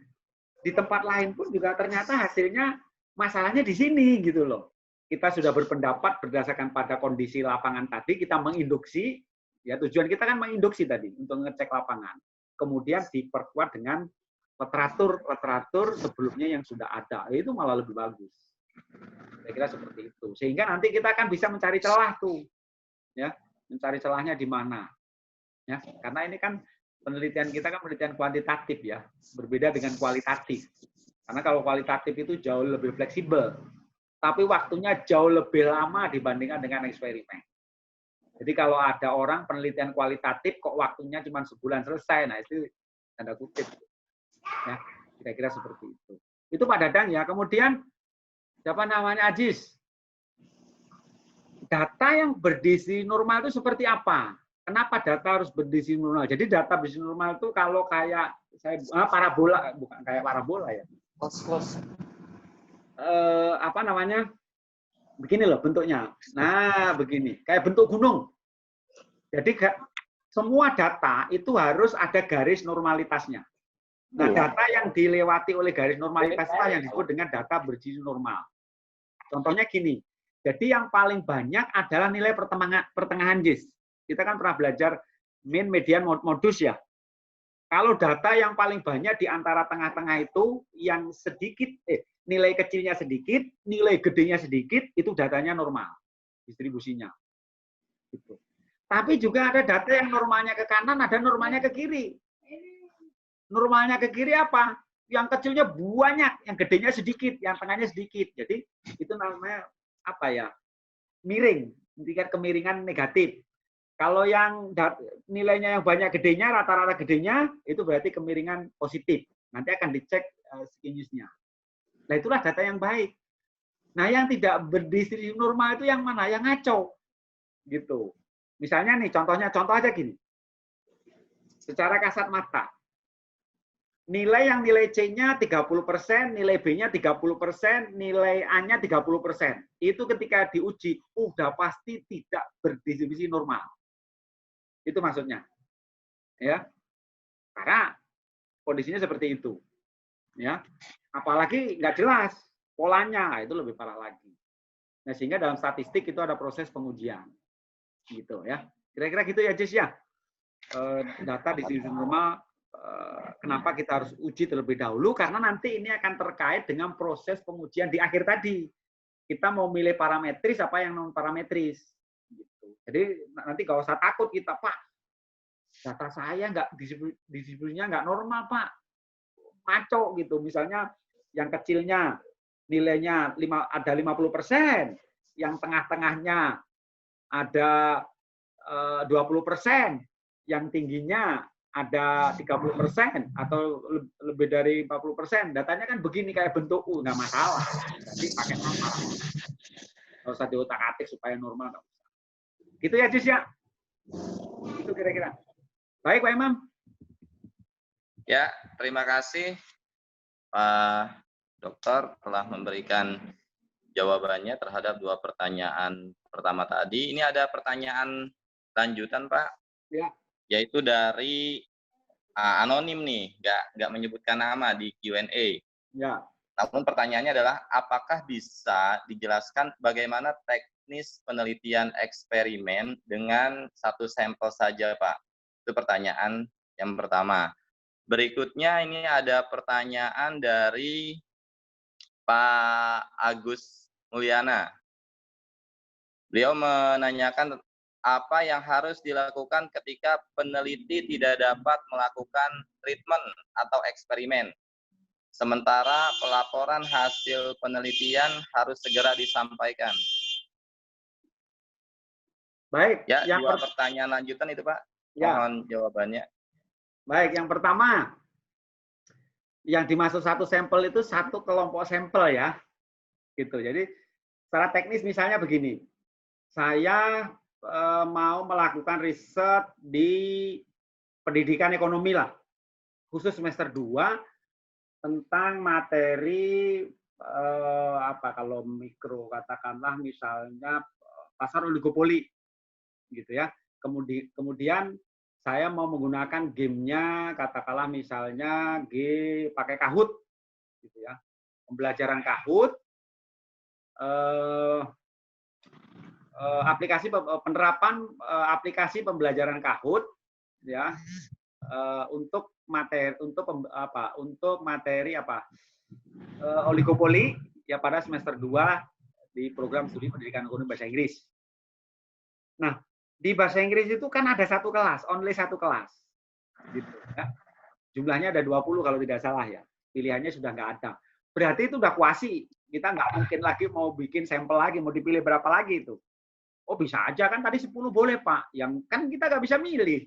di tempat lain pun juga ternyata hasilnya masalahnya di sini gitu loh. Kita sudah berpendapat berdasarkan pada kondisi lapangan tadi, kita menginduksi, ya tujuan kita kan menginduksi tadi untuk ngecek lapangan. Kemudian diperkuat dengan literatur sebelumnya yang sudah ada. Itu malah lebih bagus. Saya kira seperti itu. Sehingga nanti kita akan bisa mencari celah tuh. Ya, mencari celahnya di mana. Ya, karena ini kan penelitian kita kan penelitian kuantitatif ya, berbeda dengan kualitatif. Karena kalau kualitatif itu jauh lebih fleksibel, tapi waktunya jauh lebih lama dibandingkan dengan eksperimen. Jadi kalau ada orang penelitian kualitatif kok waktunya cuma sebulan selesai, nah itu tanda kutip. Ya, kira-kira seperti itu. Itu Pak Dadang ya. Kemudian siapa namanya Ajis? Data yang berdisi normal itu seperti apa? Kenapa data harus berdisi normal? Jadi data berdisi normal itu kalau kayak parabola, bukan kayak parabola ya. Apa namanya? Begini loh bentuknya. Nah, begini. Kayak bentuk gunung. Jadi semua data itu harus ada garis normalitasnya. Nah, data yang dilewati oleh garis normalitas itulah yang disebut dengan data berdisi normal. Contohnya gini. Jadi yang paling banyak adalah nilai pertengahan JIS. Kita kan pernah belajar mean, median, modus ya. Kalau data yang paling banyak di antara tengah-tengah itu yang sedikit, nilai kecilnya sedikit, nilai gedenya sedikit, itu datanya normal distribusinya. Gitu. Tapi juga ada data yang normalnya ke kanan, ada normalnya ke kiri. Normalnya ke kiri apa? Yang kecilnya banyak, yang gedenya sedikit, yang tengahnya sedikit. Jadi itu namanya apa ya? Miring, tingkat kemiringan negatif. Kalau yang nilainya yang banyak gedenya, rata-rata gedenya, itu berarti kemiringan positif. Nanti akan dicek skew-nya. Nah, itulah data yang baik. Nah, yang tidak berdistribusi normal itu yang mana? Yang ngaco. Gitu. Misalnya nih, contoh aja gini. Secara kasat mata. Nilai C-nya 30%, nilai B-nya 30%, nilai A-nya 30%. Itu ketika diuji, udah pasti tidak berdistribusi normal. Itu maksudnya. Ya. Karena kondisinya seperti itu. Ya. Apalagi nggak jelas polanya, itu lebih parah lagi. Nah, sehingga dalam statistik itu ada proses pengujian. Gitu ya. Kira-kira gitu ya, Jis ya. Data distribusi normal kenapa kita harus uji terlebih dahulu? Karena nanti ini akan terkait dengan proses pengujian di akhir tadi. Kita mau milih parametris apa yang non parametris. Gitu. Jadi nanti nggak usah takut kita, Pak. Data saya nggak distribusinya nggak normal, Pak. Maco gitu. Misalnya yang kecilnya nilainya ada 50%, yang tengah-tengahnya ada 20%, yang tingginya ada 30% atau lebih dari 40%. Datanya kan begini kayak bentuk U, nggak masalah. Jadi pakai normal. Nggak usah diotak-atik supaya normal. Nggak usah. Gitu ya, Jis ya? Itu kira-kira. Baik, Pak Imam. Ya, terima kasih Pak Dokter telah memberikan jawabannya terhadap 2 pertanyaan pertama tadi. Ini ada pertanyaan lanjutan, Pak. Ya. Yaitu dari anonim nih, nggak menyebutkan nama di Q&A. Ya. Namun pertanyaannya adalah, apakah bisa dijelaskan bagaimana teknis penelitian eksperimen dengan 1 sampel saja, Pak? Itu pertanyaan yang pertama. Berikutnya ini ada pertanyaan dari Pak Agus Mulyana. Beliau menanyakan apa yang harus dilakukan ketika peneliti tidak dapat melakukan treatment atau eksperimen. Sementara pelaporan hasil penelitian harus segera disampaikan. Baik. Ya, dua pertanyaan lanjutan itu, Pak. Mohon jawabannya. Baik, yang pertama, yang dimaksud satu sampel itu satu kelompok sampel ya. Gitu. Jadi secara teknis misalnya begini. Saya mau melakukan riset di pendidikan ekonomi lah. Khusus semester 2 tentang materi apa kalau mikro katakanlah misalnya pasar oligopoli gitu ya. Kemudian saya mau menggunakan gamenya katakanlah misalnya pakai Kahoot gitu ya. Pembelajaran Kahoot aplikasi penerapan aplikasi pembelajaran Kahoot ya untuk materi oligopoli ya pada semester 2 di program studi pendidikan ekonomi bahasa Inggris. Nah, di bahasa Inggris itu kan ada satu kelas, only satu kelas. Gitu ya. Jumlahnya ada 20 kalau tidak salah ya. Pilihannya sudah nggak ada. Berarti itu udah kuasi. Kita nggak mungkin lagi mau bikin sampel lagi, mau dipilih berapa lagi itu. Oh bisa aja kan tadi 10 boleh Pak. Yang kan kita nggak bisa milih.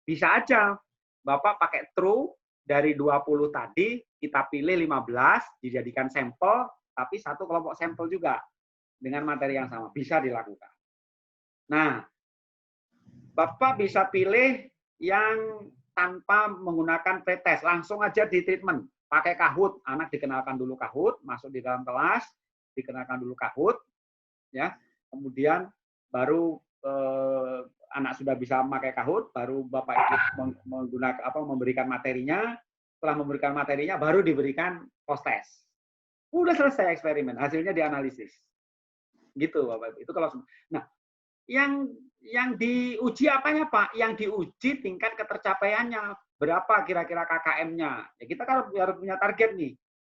Bisa aja. Bapak pakai true dari 20 tadi, kita pilih 15, dijadikan sampel, tapi satu kelompok sampel juga. Dengan materi yang sama. Bisa dilakukan. Nah, Bapak bisa pilih yang tanpa menggunakan pretest. Langsung aja di treatment. Pakai Kahoot. Anak dikenalkan dulu Kahoot, masuk di dalam kelas, dikenalkan dulu Kahoot. Ya. Kemudian baru anak sudah bisa memakai Kahoot, baru Bapak ikut menggunakan memberikan materinya. Setelah memberikan materinya baru diberikan post test. Udah selesai eksperimen, hasilnya dianalisis. Gitu Bapak. Itu kalau nah, yang diuji apanya Pak? Yang diuji tingkat ketercapaiannya. Berapa kira-kira KKM-nya? Ya kita kan harus punya target nih.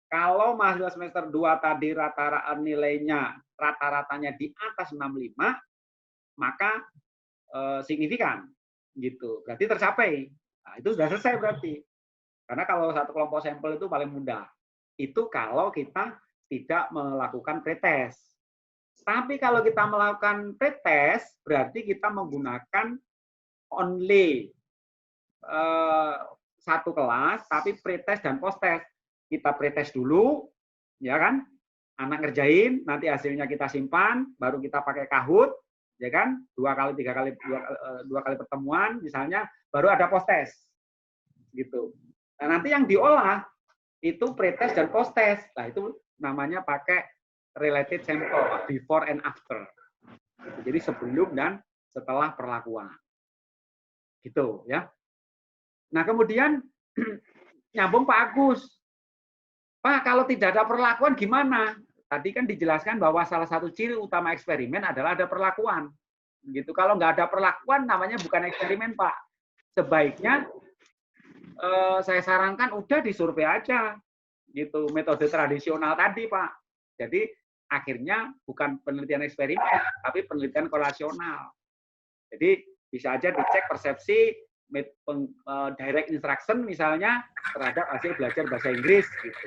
Kalau mahasiswa semester 2 tadi rata-rata nilainya rata-ratanya di atas 65, maka signifikan gitu. Berarti tercapai. Nah, itu sudah selesai berarti. Karena kalau satu kelompok sampel itu paling mudah. Itu kalau kita tidak melakukan pretest. Tapi kalau kita melakukan pretest, berarti kita menggunakan only satu kelas, tapi pretest dan post test. Kita pretest dulu, ya kan? Anak ngerjain, nanti hasilnya kita simpan, baru kita pakai Kahoot, ya kan? 2 kali pertemuan, misalnya, baru ada post test, gitu. Nah nanti yang diolah itu pretest dan post test. Nah itu namanya pakai related sample, before and after. Jadi sebelum dan setelah perlakuan. Gitu ya. Nah kemudian nyambung Pak Agus. Pak kalau tidak ada perlakuan gimana? Tadi kan dijelaskan bahwa salah satu ciri utama eksperimen adalah ada perlakuan. Gitu. Kalau nggak ada perlakuan namanya bukan eksperimen Pak. Sebaiknya saya sarankan udah disurvei aja. Gitu. Metode tradisional tadi Pak. Jadi akhirnya bukan penelitian eksperimen, tapi penelitian korelasional. Jadi bisa aja dicek persepsi direct instruction misalnya terhadap hasil belajar bahasa Inggris gitu.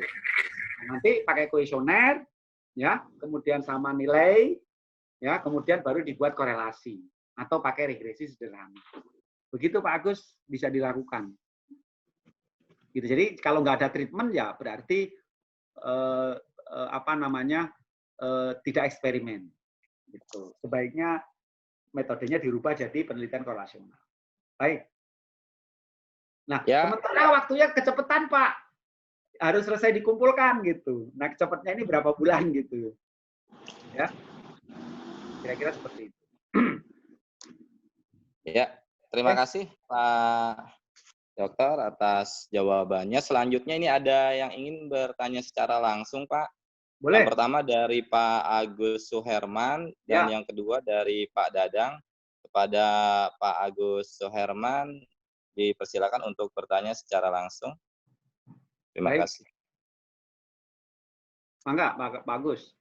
Nanti pakai kuesioner, ya, kemudian sama nilai, ya, kemudian baru dibuat korelasi atau pakai regresi sederhana. Begitu Pak Agus bisa dilakukan. Gitu. Jadi kalau nggak ada treatment ya berarti tidak eksperimen. Gitu. Sebaiknya metodenya dirubah jadi penelitian korelasional. Baik. Nah, ya. Sementara waktunya kecepatan Pak. Harus selesai dikumpulkan gitu. Nah, kecepatnya ini berapa bulan gitu. Ya. Kira-kira seperti itu. Ya, terima kasih Pak Dokter atas jawabannya. Selanjutnya ini ada yang ingin bertanya secara langsung Pak. Boleh. Yang pertama dari Pak Agus Suherman dan yang kedua dari Pak Dadang. Kepada Pak Agus Suherman dipersilakan untuk bertanya secara langsung. Terima kasih. Mangga, bagus.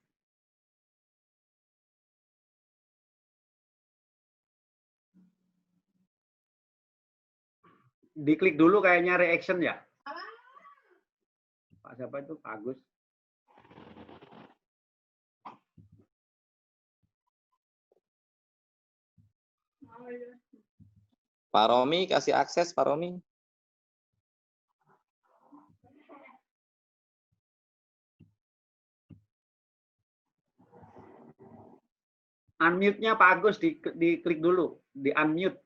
Diklik dulu kayaknya reaction ya. Pak siapa itu? Pak Agus. Pak Romi, kasih akses Pak Romi. Unmute-nya Pak Agus diklik dulu, di unmute.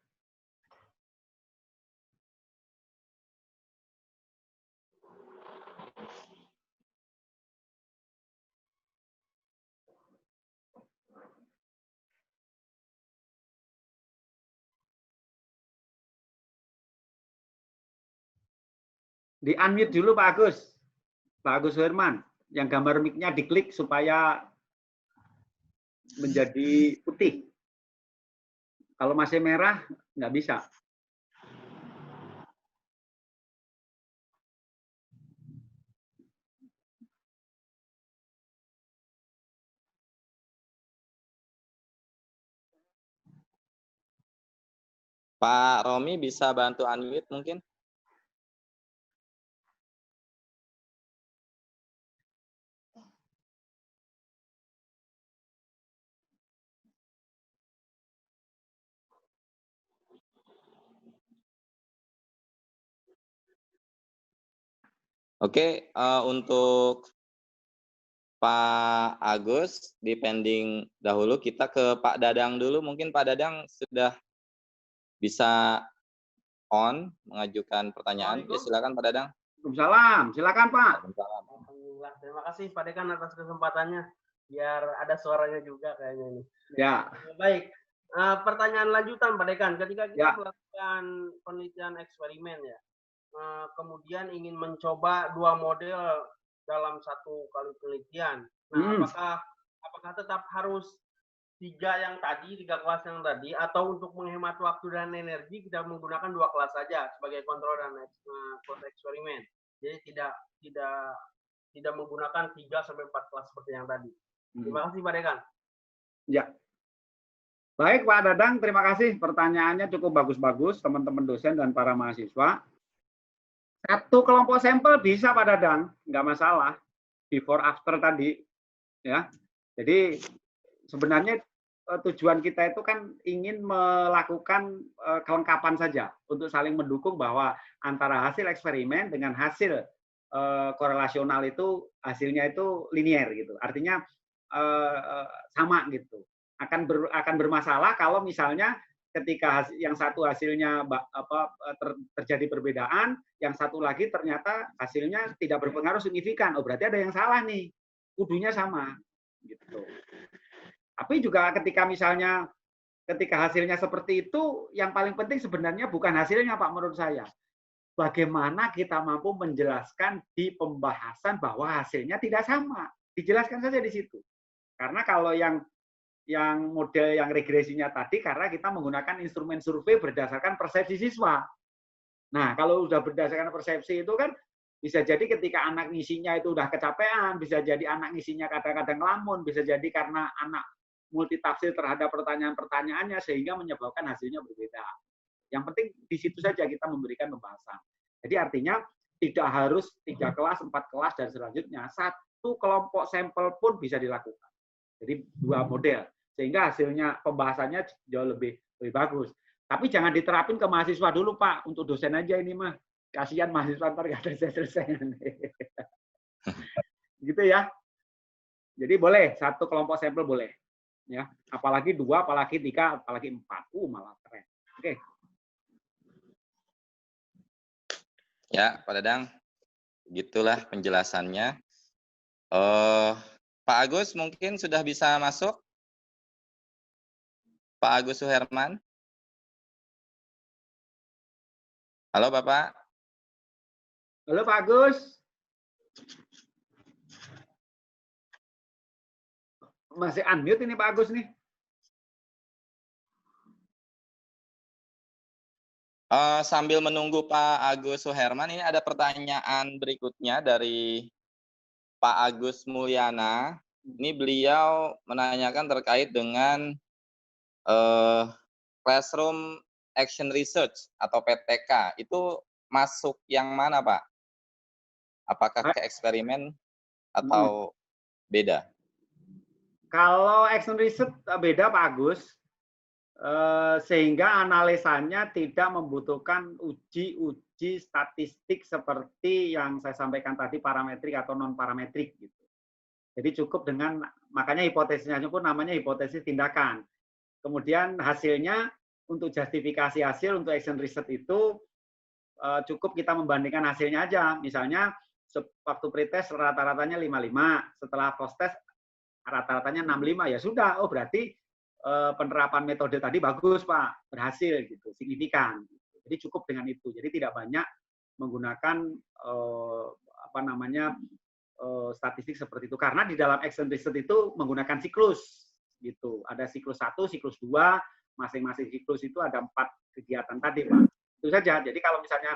Di unmute dulu Pak Agus. Pak Agus Herman, yang gambar mic-nya diklik supaya menjadi putih. Kalau masih merah, nggak bisa. Pak Romi bisa bantu unmute mungkin? Oke, untuk Pak Agus, depending dahulu kita ke Pak Dadang dulu. Mungkin Pak Dadang sudah bisa on mengajukan pertanyaan. Ya, silakan Pak Dadang. Waalaikumsalam, silakan Pak. Alhamdulillah, terima kasih Pak Dekan atas kesempatannya. Biar ada suaranya juga kayaknya ini. Ya. Baik, pertanyaan lanjutan Pak Dekan. Ketika kita Ya. melakukan penelitian eksperimen ya, kemudian ingin mencoba dua model dalam satu kali penelitian. Nah, apakah tetap harus tiga kelas yang tadi, atau untuk menghemat waktu dan energi kita menggunakan dua kelas saja sebagai kontrol dan eksperimen. Jadi tidak menggunakan 3 sampai 4 kelas seperti yang tadi. Terima kasih Pak Dekan. Ya. Baik Pak Dadang, terima kasih. Pertanyaannya cukup bagus-bagus teman-teman dosen dan para mahasiswa. Satu kelompok sampel bisa Pak Dadang, nggak masalah. Before after tadi, ya. Jadi sebenarnya tujuan kita itu kan ingin melakukan kelengkapan saja untuk saling mendukung bahwa antara hasil eksperimen dengan hasil korelasional itu hasilnya itu linier gitu. Artinya sama gitu. Akan bermasalah kalau misalnya ketika yang satu hasilnya terjadi perbedaan, yang satu lagi ternyata hasilnya tidak berpengaruh signifikan. Oh, berarti ada yang salah nih. Kudunya sama gitu. Tapi juga ketika hasilnya seperti itu, yang paling penting sebenarnya bukan hasilnya Pak menurut saya. Bagaimana kita mampu menjelaskan di pembahasan bahwa hasilnya tidak sama. Dijelaskan saja di situ. Karena kalau yang model yang regresinya tadi, karena kita menggunakan instrumen survei berdasarkan persepsi siswa. Nah, kalau sudah berdasarkan persepsi itu kan bisa jadi ketika anak ngisinya itu udah kecapean, bisa jadi anak ngisinya kadang-kadang ngelamun, bisa jadi karena anak multitafsir terhadap pertanyaan-pertanyaannya sehingga menyebabkan hasilnya berbeda. Yang penting di situ saja kita memberikan pembahasan. Jadi artinya tidak harus 3 kelas, 4 kelas, dan selanjutnya. Satu kelompok sampel pun bisa dilakukan. Jadi 2 model. Sehingga hasilnya pembahasannya jauh lebih bagus. Tapi jangan diterapin ke mahasiswa dulu Pak. Untuk dosen aja ini mah. Kasihan mahasiswa ntar nggak selesai-selesai. Gitu ya. Jadi boleh, satu kelompok sampel boleh. Ya, apalagi 2, apalagi 3, apalagi 4. Malah keren. Oke. Ya, Pak Dadang, gitulah penjelasannya. Pak Agus mungkin sudah bisa masuk? Pak Agus Suherman? Halo Bapak? Halo Pak Agus. Masih unmute ini Pak Agus nih. Sambil menunggu Pak Agus Suherman, ini ada pertanyaan berikutnya dari Pak Agus Mulyana. Ini beliau menanyakan terkait dengan Classroom Action Research atau PTK. Itu masuk yang mana, Pak? Apakah ke eksperimen atau beda? Kalau action research beda Pak Agus, sehingga analisanya tidak membutuhkan uji statistik seperti yang saya sampaikan tadi, parametrik atau non parametrik gitu. Jadi cukup dengan, makanya hipotesisnya pun namanya hipotesis tindakan. Kemudian hasilnya untuk justifikasi hasil untuk action research itu cukup kita membandingkan hasilnya aja. Misalnya waktu pretest rata-ratanya 55, setelah post-test rata-ratanya 65, ya sudah, oh berarti penerapan metode tadi bagus Pak, berhasil gitu, signifikan. Jadi cukup dengan itu. Jadi tidak banyak menggunakan statistik seperti itu, karena di dalam action research itu menggunakan siklus gitu. Ada siklus 1, siklus 2, masing-masing siklus itu ada 4 kegiatan tadi Pak. Itu saja. Jadi kalau misalnya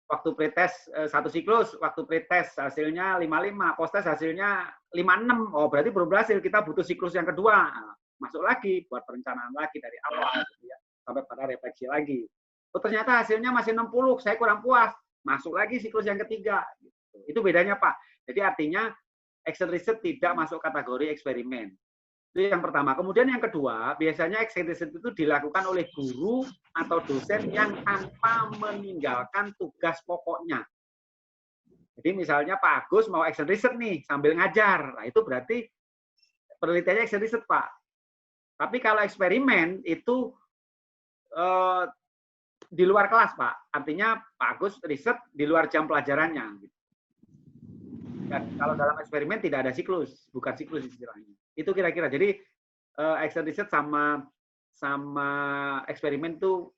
waktu pretest satu siklus, waktu pretest hasilnya 55, post-test hasilnya 56, oh berarti belum berhasil, kita butuh siklus yang kedua. Nah, masuk lagi, buat perencanaan lagi dari awal, gitu ya, sampai pada refleksi lagi. Oh ternyata hasilnya masih 60, saya kurang puas, masuk lagi siklus yang ketiga. Gitu. Itu bedanya Pak. Jadi artinya action research tidak masuk kategori eksperimen. Itu yang pertama. Kemudian yang kedua, biasanya action research itu dilakukan oleh guru atau dosen yang tanpa meninggalkan tugas pokoknya. Jadi misalnya Pak Agus mau action research nih sambil ngajar, nah itu berarti penelitiannya action research Pak. Tapi kalau eksperimen itu di luar kelas Pak, artinya Pak Agus riset di luar jam pelajarannya. Dan kalau dalam eksperimen tidak ada siklus, bukan siklus istilahnya. Itu kira-kira. Jadi action research sama eksperimen itu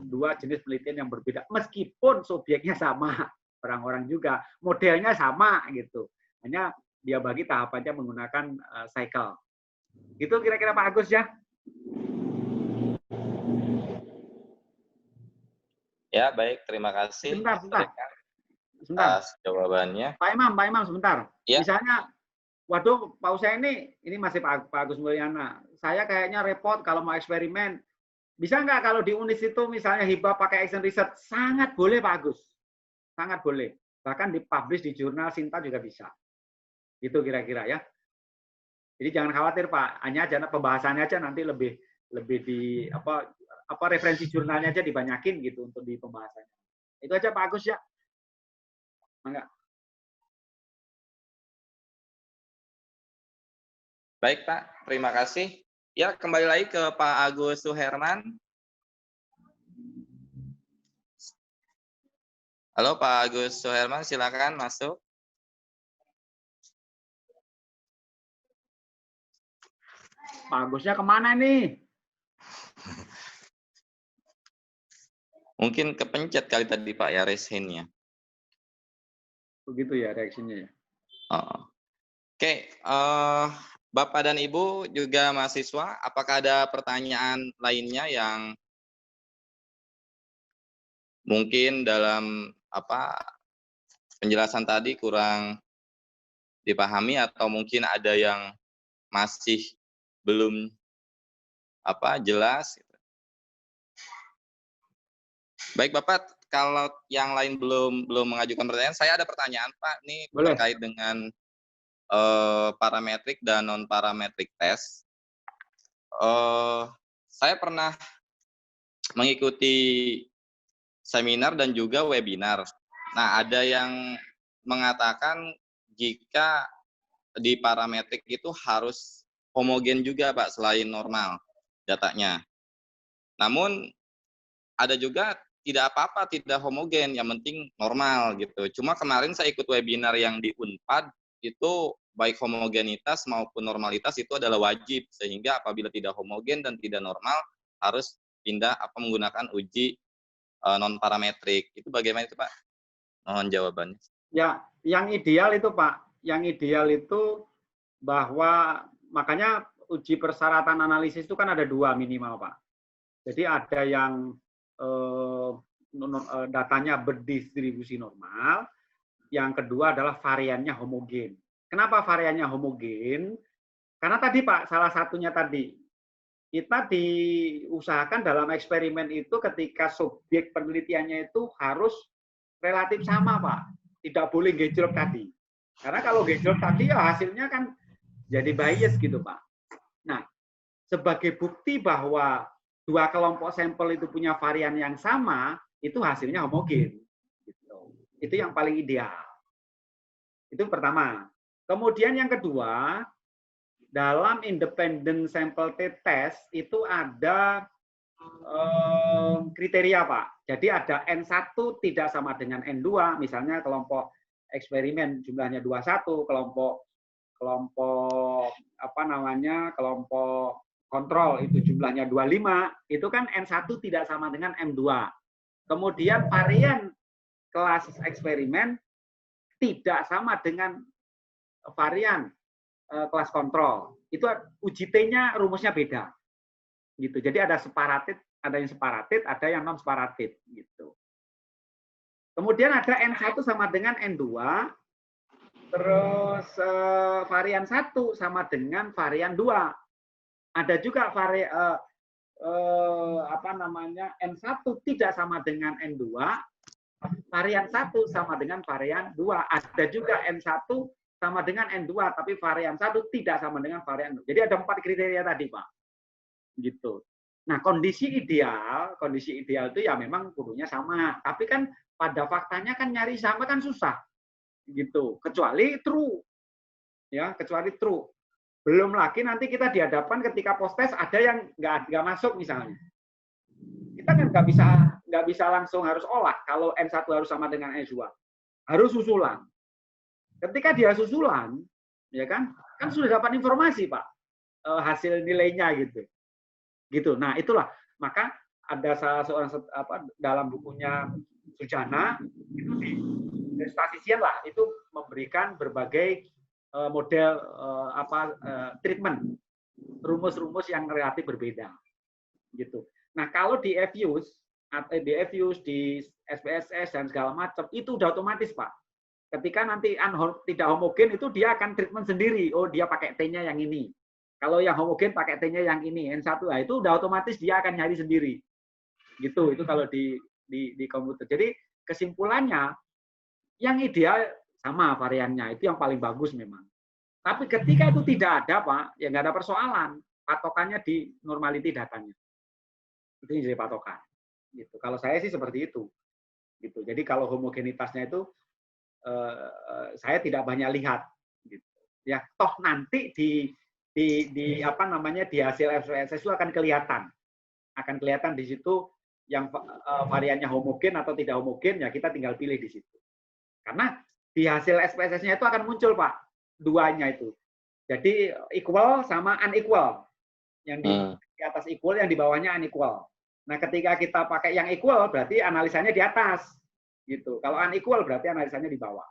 dua jenis penelitian yang berbeda. Meskipun subjeknya sama, orang-orang juga, modelnya sama gitu. Hanya dia bagi tahapannya menggunakan cycle. Itu kira-kira Pak Agus ya. Ya, baik. Terima kasih. Sebentar. Atas jawabannya. Pak Imam, sebentar. Ya. Misalnya, waduh, Pak Usain ini masih Pak Agus Mulyana. Saya kayaknya repot kalau mau eksperimen. Bisa nggak kalau di UNIS itu misalnya hibah pakai action research? Sangat boleh Pak Agus. Sangat boleh. Bahkan dipublish di jurnal Sinta juga bisa. Itu kira-kira ya. Jadi jangan khawatir Pak. Hanya pembahasannya aja nanti lebih di referensi jurnalnya aja dibanyakin gitu untuk di pembahasannya. Itu aja Pak Agus ya. Enggak. Baik Pak, terima kasih. Ya, kembali lagi ke Pak Agus Suherman. Halo Pak Agus Suherman, silakan masuk. Pak Agusnya kemana nih? Mungkin kepencet kali tadi Pak ya raise hand-nya. Begitu ya reaksinya ya. Oke, Bapak dan Ibu juga mahasiswa, apakah ada pertanyaan lainnya yang mungkin dalam penjelasan tadi kurang dipahami atau mungkin ada yang masih belum jelas? Baik Bapak, kalau yang lain belum mengajukan pertanyaan, saya ada pertanyaan Pak, ini boleh. Terkait dengan parametrik dan non parametrik tes. Saya pernah mengikuti seminar dan juga webinar. Nah, ada yang mengatakan jika di parametrik itu harus homogen juga Pak selain normal datanya. Namun ada juga tidak apa-apa tidak homogen, yang penting normal gitu. Cuma kemarin saya ikut webinar yang di Unpad itu baik homogenitas maupun normalitas itu adalah wajib, sehingga apabila tidak homogen dan tidak normal harus pindah menggunakan uji non parametrik. Itu bagaimana itu Pak? Mohon jawabannya. Ya, yang ideal itu Pak, yang ideal itu bahwa makanya uji persyaratan analisis itu kan ada 2 minimal Pak. Jadi ada yang datanya berdistribusi normal, yang kedua adalah variannya homogen. Kenapa variannya homogen? Karena tadi Pak, salah satunya tadi, kita diusahakan dalam eksperimen itu ketika subjek penelitiannya itu harus relatif sama Pak. Tidak boleh gejolak tadi. Karena kalau gejolak tadi ya hasilnya kan jadi bias gitu Pak. Nah, sebagai bukti bahwa dua kelompok sampel itu punya varian yang sama, itu hasilnya homogen. Gitu. Itu yang paling ideal. Itu pertama. Kemudian yang kedua, dalam independent sample t-test itu ada kriteria Pak. Jadi ada N1 tidak sama dengan N2, misalnya kelompok eksperimen jumlahnya 21, kelompok kontrol itu jumlahnya 25, itu kan N1 tidak sama dengan M2. Kemudian varian kelas eksperimen tidak sama dengan varian kelas kontrol. Itu uji T-nya rumusnya beda. Gitu. Jadi ada separated, ada yang separated, ada yang non separated gitu. Kemudian ada N1 sama dengan N2, terus varian 1 sama dengan varian 2. Ada juga N1 tidak sama dengan N2, varian 1 sama dengan varian 2. Ada juga N1 sama dengan N2, tapi varian 1 tidak sama dengan varian 2. Jadi ada 4 kriteria tadi, Pak. Gitu. Nah, kondisi ideal itu ya memang kudunya sama. Tapi kan pada faktanya kan nyari sama kan susah. Gitu. Kecuali true. Ya, kecuali true. Belum lagi nanti kita dihadapkan ketika post test ada yang nggak masuk misalnya. Kita kan nggak bisa langsung harus olah kalau N1 harus sama dengan N2. Harus susulan. Ketika dia susulan, ya kan sudah dapat informasi Pak, hasil nilainya gitu. Nah itulah, maka ada salah seorang dalam bukunya Sujana itu di statistisian lah itu memberikan berbagai model treatment, rumus-rumus yang relatif berbeda, gitu. Nah kalau di FUS, di SPSS dan segala macam itu udah otomatis Pak. Ketika nanti tidak homogen itu dia akan treatment sendiri. Oh, dia pakai T-nya yang ini. Kalau yang homogen pakai T-nya yang ini. N1 nah, itu udah otomatis dia akan nyari sendiri. Gitu. Itu kalau di komputer. Jadi kesimpulannya yang ideal sama variannya. Itu yang paling bagus memang. Tapi ketika itu tidak ada, Pak, ya nggak ada persoalan. Patokannya di normality datanya. Itu yang jadi patokan. Gitu. Kalau saya sih seperti itu. Gitu. Jadi kalau homogenitasnya itu saya tidak banyak lihat gitu. Ya toh nanti di hasil SPSS itu akan kelihatan di situ yang variannya homogen atau tidak homogen, ya kita tinggal pilih di situ. Karena di hasil SPSS-nya itu akan muncul Pak duanya itu. Jadi equal sama unequal. Yang di atas equal, yang di bawahnya unequal. Nah, ketika kita pakai yang equal berarti analisanya di atas. Gitu. Kalau unequal berarti analisanya di bawah.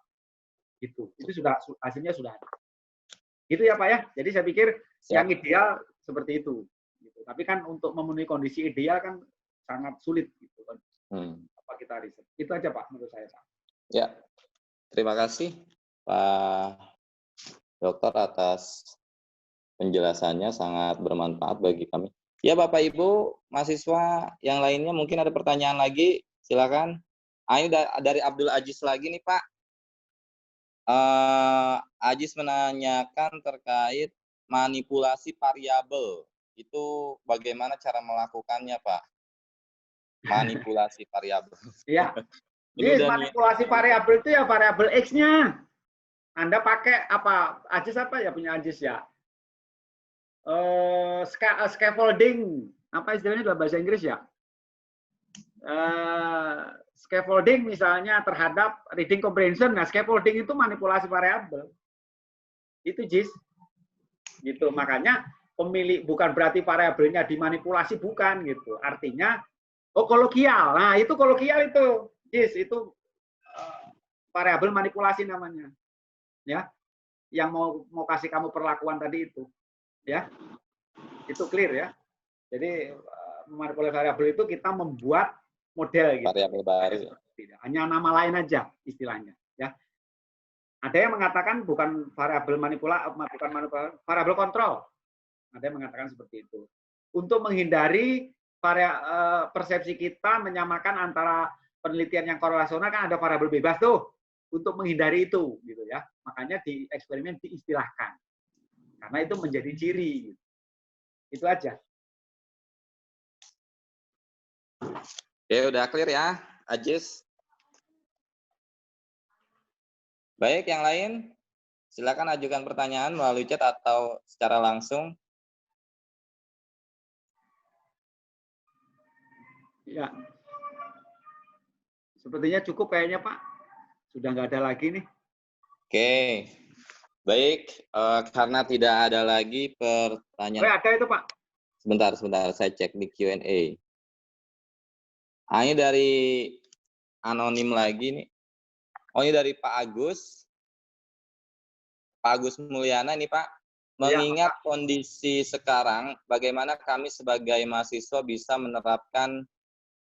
Gitu. Itu sudah hasilnya sudah ada. Gitu ya Pak ya. Jadi saya pikir yang ideal seperti itu. Gitu. Tapi kan untuk memenuhi kondisi ideal kan sangat sulit gitu kan. Apa kita riset. Itu aja Pak menurut saya Pak. Ya. Terima kasih Pak Dokter atas penjelasannya, sangat bermanfaat bagi kami. Ya Bapak Ibu mahasiswa yang lainnya mungkin ada pertanyaan lagi, silakan. Ini dari Abdul Aziz lagi nih Pak. Aziz menanyakan terkait manipulasi variabel. Itu bagaimana cara melakukannya Pak? Manipulasi variabel. Iya. Jadi manipulasi variabel itu ya variabel X-nya. Anda pakai apa? Aziz apa ya punya Aziz ya? Scaffolding. Apa istilahnya dalam bahasa Inggris ya? Scaffolding misalnya terhadap reading comprehension. Nah, scaffolding itu manipulasi variabel. Itu JIS. Gitu. Makanya pemilik bukan berarti variabelnya dimanipulasi, bukan gitu. Artinya kolokial. Nah, itu kolokial itu. JIS itu variabel manipulasi namanya. Ya. Yang mau kasih kamu perlakuan tadi itu. Ya. Itu clear ya. Jadi memanipulasi variabel itu kita membuat model gitu. Variabel baru. Tidak. Hanya nama lain aja istilahnya, ya. Ada yang mengatakan bukan variabel variabel kontrol. Ada yang mengatakan seperti itu. Untuk menghindari persepsi kita menyamakan antara penelitian yang korelasional kan ada variabel bebas tuh. Untuk menghindari itu, gitu ya. Makanya di eksperimen diistilahkan. Karena itu menjadi ciri. Itu aja. Oke, udah clear ya, Ajis? Baik, yang lain silakan ajukan pertanyaan melalui chat atau secara langsung. Ya. Sepertinya cukup kayaknya, Pak. Sudah nggak ada lagi nih. Oke. Baik, karena tidak ada lagi pertanyaan. Ada itu, Pak. Sebentar, saya cek di Q&A. Ini dari anonim lagi nih. Oh, ini dari Pak Agus. Pak Agus Mulyana nih, Pak. Mengingat kondisi sekarang, bagaimana kami sebagai mahasiswa bisa menerapkan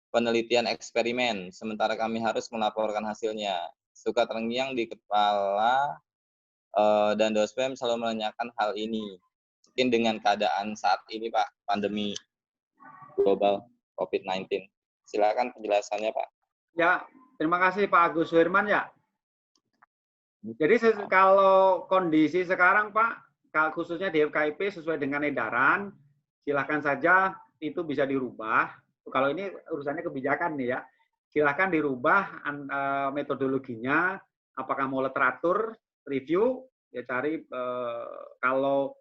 penelitian eksperimen, sementara kami harus melaporkan hasilnya. Suka terngiang di kepala, dan dospem selalu menanyakan hal ini. Mungkin dengan keadaan saat ini, Pak, pandemi global COVID-19. Silakan penjelasannya, Pak. Ya, terima kasih Pak Agus Wirman ya. Jadi kalau kondisi sekarang Pak, khususnya di FKIP sesuai dengan edaran, silakan saja itu bisa dirubah. Kalau ini urusannya kebijakan nih ya, silakan dirubah metodologinya. Apakah mau literatur review, ya cari kalau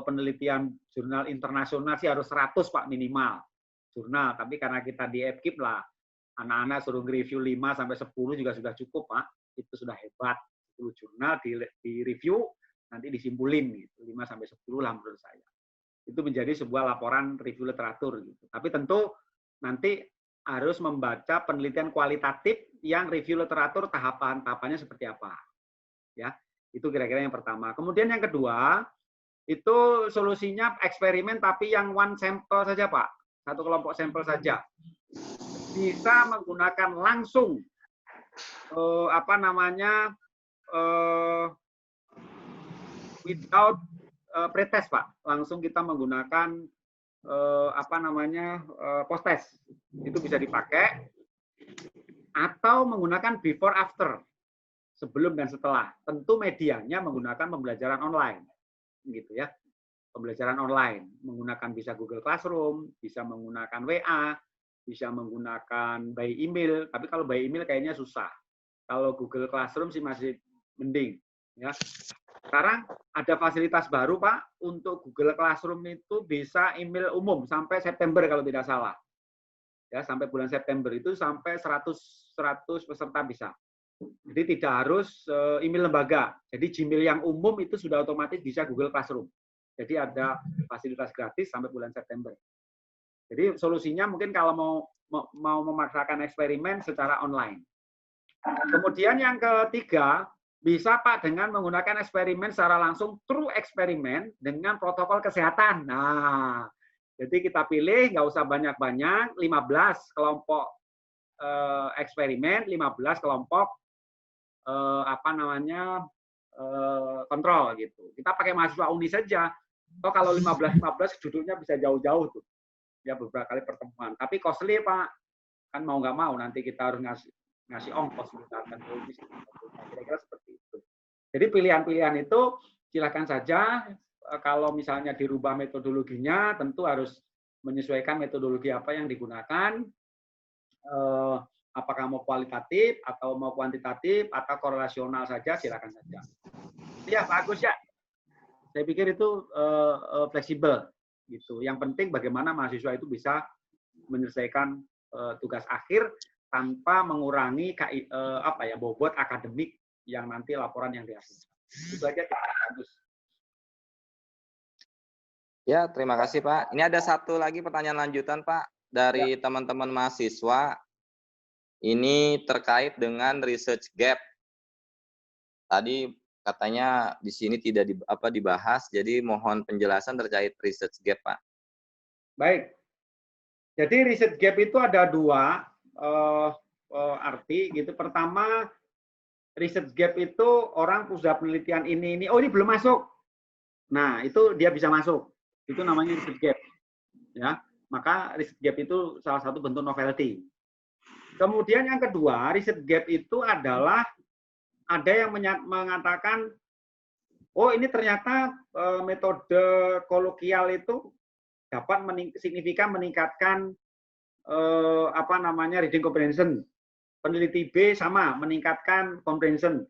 penelitian jurnal internasional sih harus 100 Pak minimal jurnal. Tapi karena kita di FKIP lah, anak-anak suruh review 5 sampai 10 juga sudah cukup Pak. Itu sudah hebat. 10 jurnal di review, nanti disimpulin gitu. 5 sampai 10 lah menurut saya. Itu menjadi sebuah laporan review literatur gitu. Tapi tentu nanti harus membaca penelitian kualitatif yang review literatur tahapannya seperti apa. Ya, itu kira-kira yang pertama. Kemudian yang kedua, itu solusinya eksperimen tapi yang one sampel saja, Pak. Satu kelompok sampel saja. Bisa menggunakan langsung without pretest, Pak. Langsung kita menggunakan post test. Itu bisa dipakai atau menggunakan before after, sebelum dan setelah. Tentu medianya menggunakan pembelajaran online, gitu ya. Pembelajaran online menggunakan bisa Google Classroom, bisa menggunakan WA, bisa menggunakan by email. Tapi kalau by email kayaknya susah. Kalau Google Classroom sih masih mending, ya. Sekarang ada fasilitas baru Pak, untuk Google Classroom itu bisa email umum sampai September kalau tidak salah. Ya, sampai bulan September itu sampai 100 peserta bisa. Jadi tidak harus email lembaga. Jadi Gmail yang umum itu sudah otomatis bisa Google Classroom. Jadi ada fasilitas gratis sampai bulan September. Jadi solusinya mungkin kalau mau memaksakan eksperimen secara online. Kemudian yang ketiga, bisa Pak dengan menggunakan eksperimen secara langsung, true eksperimen dengan protokol kesehatan. Nah, jadi kita pilih nggak usah banyak-banyak, 15 kelompok eksperimen, 15 kelompok kontrol gitu. Kita pakai mahasiswa uni saja. Toh kalau 15 duduknya bisa jauh-jauh tuh. Ya beberapa kali pertemuan. Tapi costly Pak. Kan mau nggak mau nanti kita harus ngasih ongkos misalkan. Kira-kira seperti itu. Jadi pilihan-pilihan itu silakan saja. Kalau misalnya dirubah metodologinya, tentu harus menyesuaikan metodologi apa yang digunakan. Apakah mau kualitatif atau mau kuantitatif atau korelasional saja, silakan saja. Ya Pak Agus ya. Saya pikir itu fleksibel gitu. Yang penting bagaimana mahasiswa itu bisa menyelesaikan tugas akhir tanpa mengurangi bobot akademik yang nanti laporan yang dihasilkan. Itu aja Pak Agus. Ya, terima kasih Pak. Ini ada satu lagi pertanyaan lanjutan Pak dari teman-teman mahasiswa. Ini terkait dengan research gap. Tadi katanya di sini tidak dibahas, jadi mohon penjelasan terkait research gap, Pak. Baik. Jadi research gap itu ada dua arti gitu. Pertama, research gap itu orang sudah penelitian ini, oh ini belum masuk. Nah, itu dia bisa masuk. Itu namanya research gap. Ya, maka research gap itu salah satu bentuk novelty. Kemudian yang kedua, research gap itu adalah ada yang mengatakan, oh ini ternyata metode kolokial itu dapat signifikan meningkatkan reading comprehension. Peneliti B sama meningkatkan comprehension.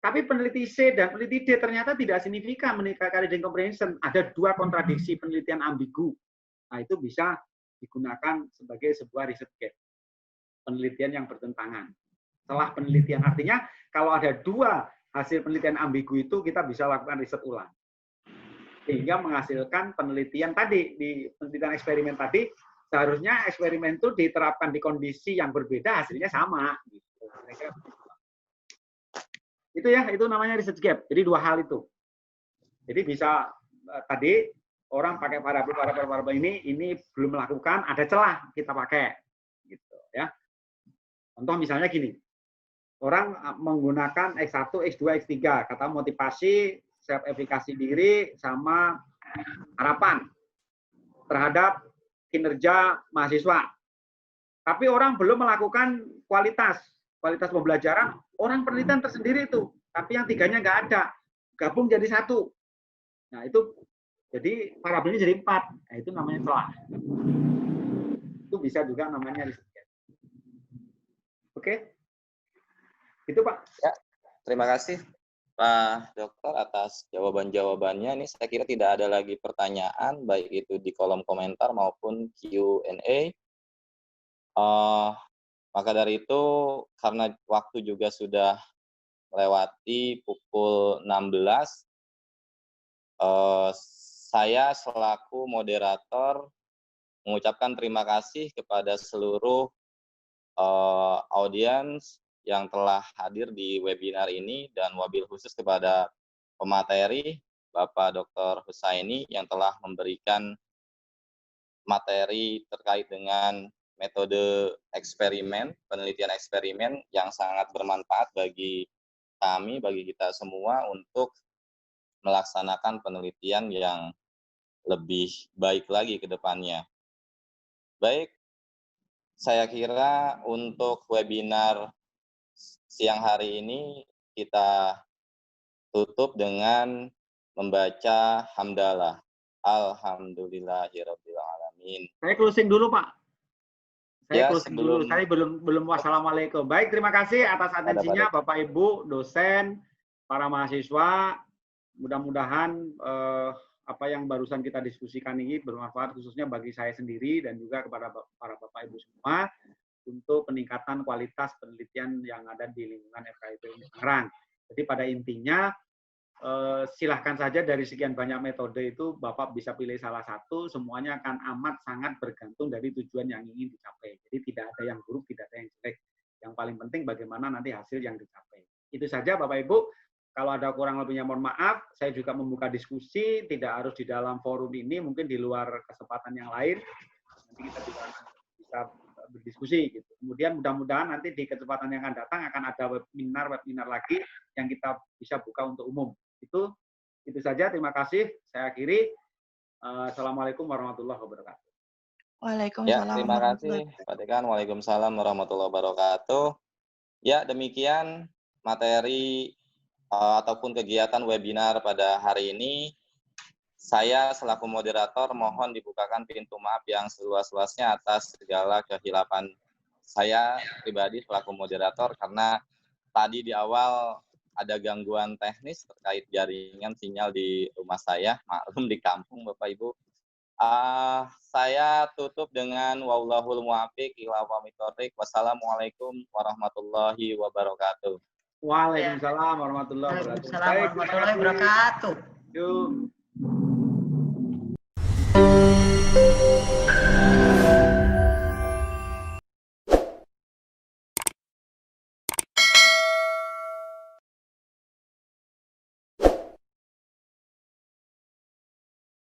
Tapi peneliti C dan peneliti D ternyata tidak signifikan meningkatkan reading comprehension. Ada dua kontradiksi penelitian ambigu. Nah, itu bisa digunakan sebagai sebuah research gap. Penelitian yang bertentangan. Setelah penelitian, artinya kalau ada dua hasil penelitian ambigu itu, kita bisa lakukan riset ulang. Sehingga menghasilkan penelitian tadi, di penelitian eksperimen tadi, seharusnya eksperimen itu diterapkan di kondisi yang berbeda, hasilnya sama. Gitu. Itu ya, itu namanya research gap. Jadi dua hal itu. Jadi bisa tadi orang pakai variabel ini belum melakukan, ada celah kita pakai. Gitu ya. Contoh misalnya gini, orang menggunakan X1, X2, X3, kata motivasi, self efikasi diri, sama harapan terhadap kinerja mahasiswa. Tapi orang belum melakukan kualitas pembelajaran, orang penelitian tersendiri itu. Tapi yang tiganya nggak ada. Gabung jadi satu. Nah, itu jadi variabelnya jadi 4. Nah, itu namanya celah. Itu bisa juga namanya riset. Oke. Itu, Pak. Ya, terima kasih Pak Dokter atas jawaban-jawabannya. Ini saya kira tidak ada lagi pertanyaan, baik itu di kolom komentar maupun Q&A. Maka dari itu, karena waktu juga sudah melewati pukul 16, saya selaku moderator mengucapkan terima kasih kepada seluruh audiens yang telah hadir di webinar ini, dan wabil khusus kepada pemateri Bapak Dr. Husaini yang telah memberikan materi terkait dengan metode eksperimen, penelitian eksperimen yang sangat bermanfaat bagi kami, bagi kita semua untuk melaksanakan penelitian yang lebih baik lagi ke depannya. Baik, saya kira untuk webinar siang hari ini kita tutup dengan membaca hamdalah. Alhamdulillahirabbil alamin. Saya closing dulu, Pak. Saya Ya, closing dulu. Saya belum wassalamualaikum. Baik, terima kasih atas atensinya Bapak Ibu, dosen, para mahasiswa. Mudah-mudahan apa yang barusan kita diskusikan ini bermanfaat khususnya bagi saya sendiri dan juga kepada para Bapak Ibu semua untuk peningkatan kualitas penelitian yang ada di lingkungan FKIP Tangerang. Jadi pada intinya silahkan saja dari sekian banyak metode itu Bapak bisa pilih salah satu, semuanya akan amat sangat bergantung dari tujuan yang ingin dicapai. Jadi tidak ada yang buruk, tidak ada yang jelek. Yang paling penting bagaimana nanti hasil yang dicapai. Itu saja Bapak Ibu. Kalau ada kurang lebihnya mohon maaf, saya juga membuka diskusi, tidak harus di dalam forum ini, mungkin di luar kesempatan yang lain. Nanti kita juga bisa berdiskusi gitu. Kemudian mudah-mudahan nanti di kesempatan yang akan datang akan ada webinar lagi yang kita bisa buka untuk umum. Itu saja. Terima kasih. Saya akhiri. Assalamualaikum warahmatullahi wabarakatuh. Waalaikumsalam. Ya, terima kasih Pak Dekan. Waalaikumsalam warahmatullahi wabarakatuh. Ya, demikian materi ataupun kegiatan webinar pada hari ini. Saya selaku moderator mohon dibukakan pintu maaf yang seluas-luasnya atas segala kehilapan saya pribadi selaku moderator, karena tadi di awal ada gangguan teknis terkait jaringan sinyal di rumah saya, maklum di kampung Bapak Ibu. Saya tutup dengan wallahul muwaffiq ila aqwamit thoriq. Wassalamualaikum warahmatullahi wabarakatuh. Waalaikumsalam warahmatullahi wabarakatuh. Waalaikumsalam warahmatullahi wabarakatuh. Yuk.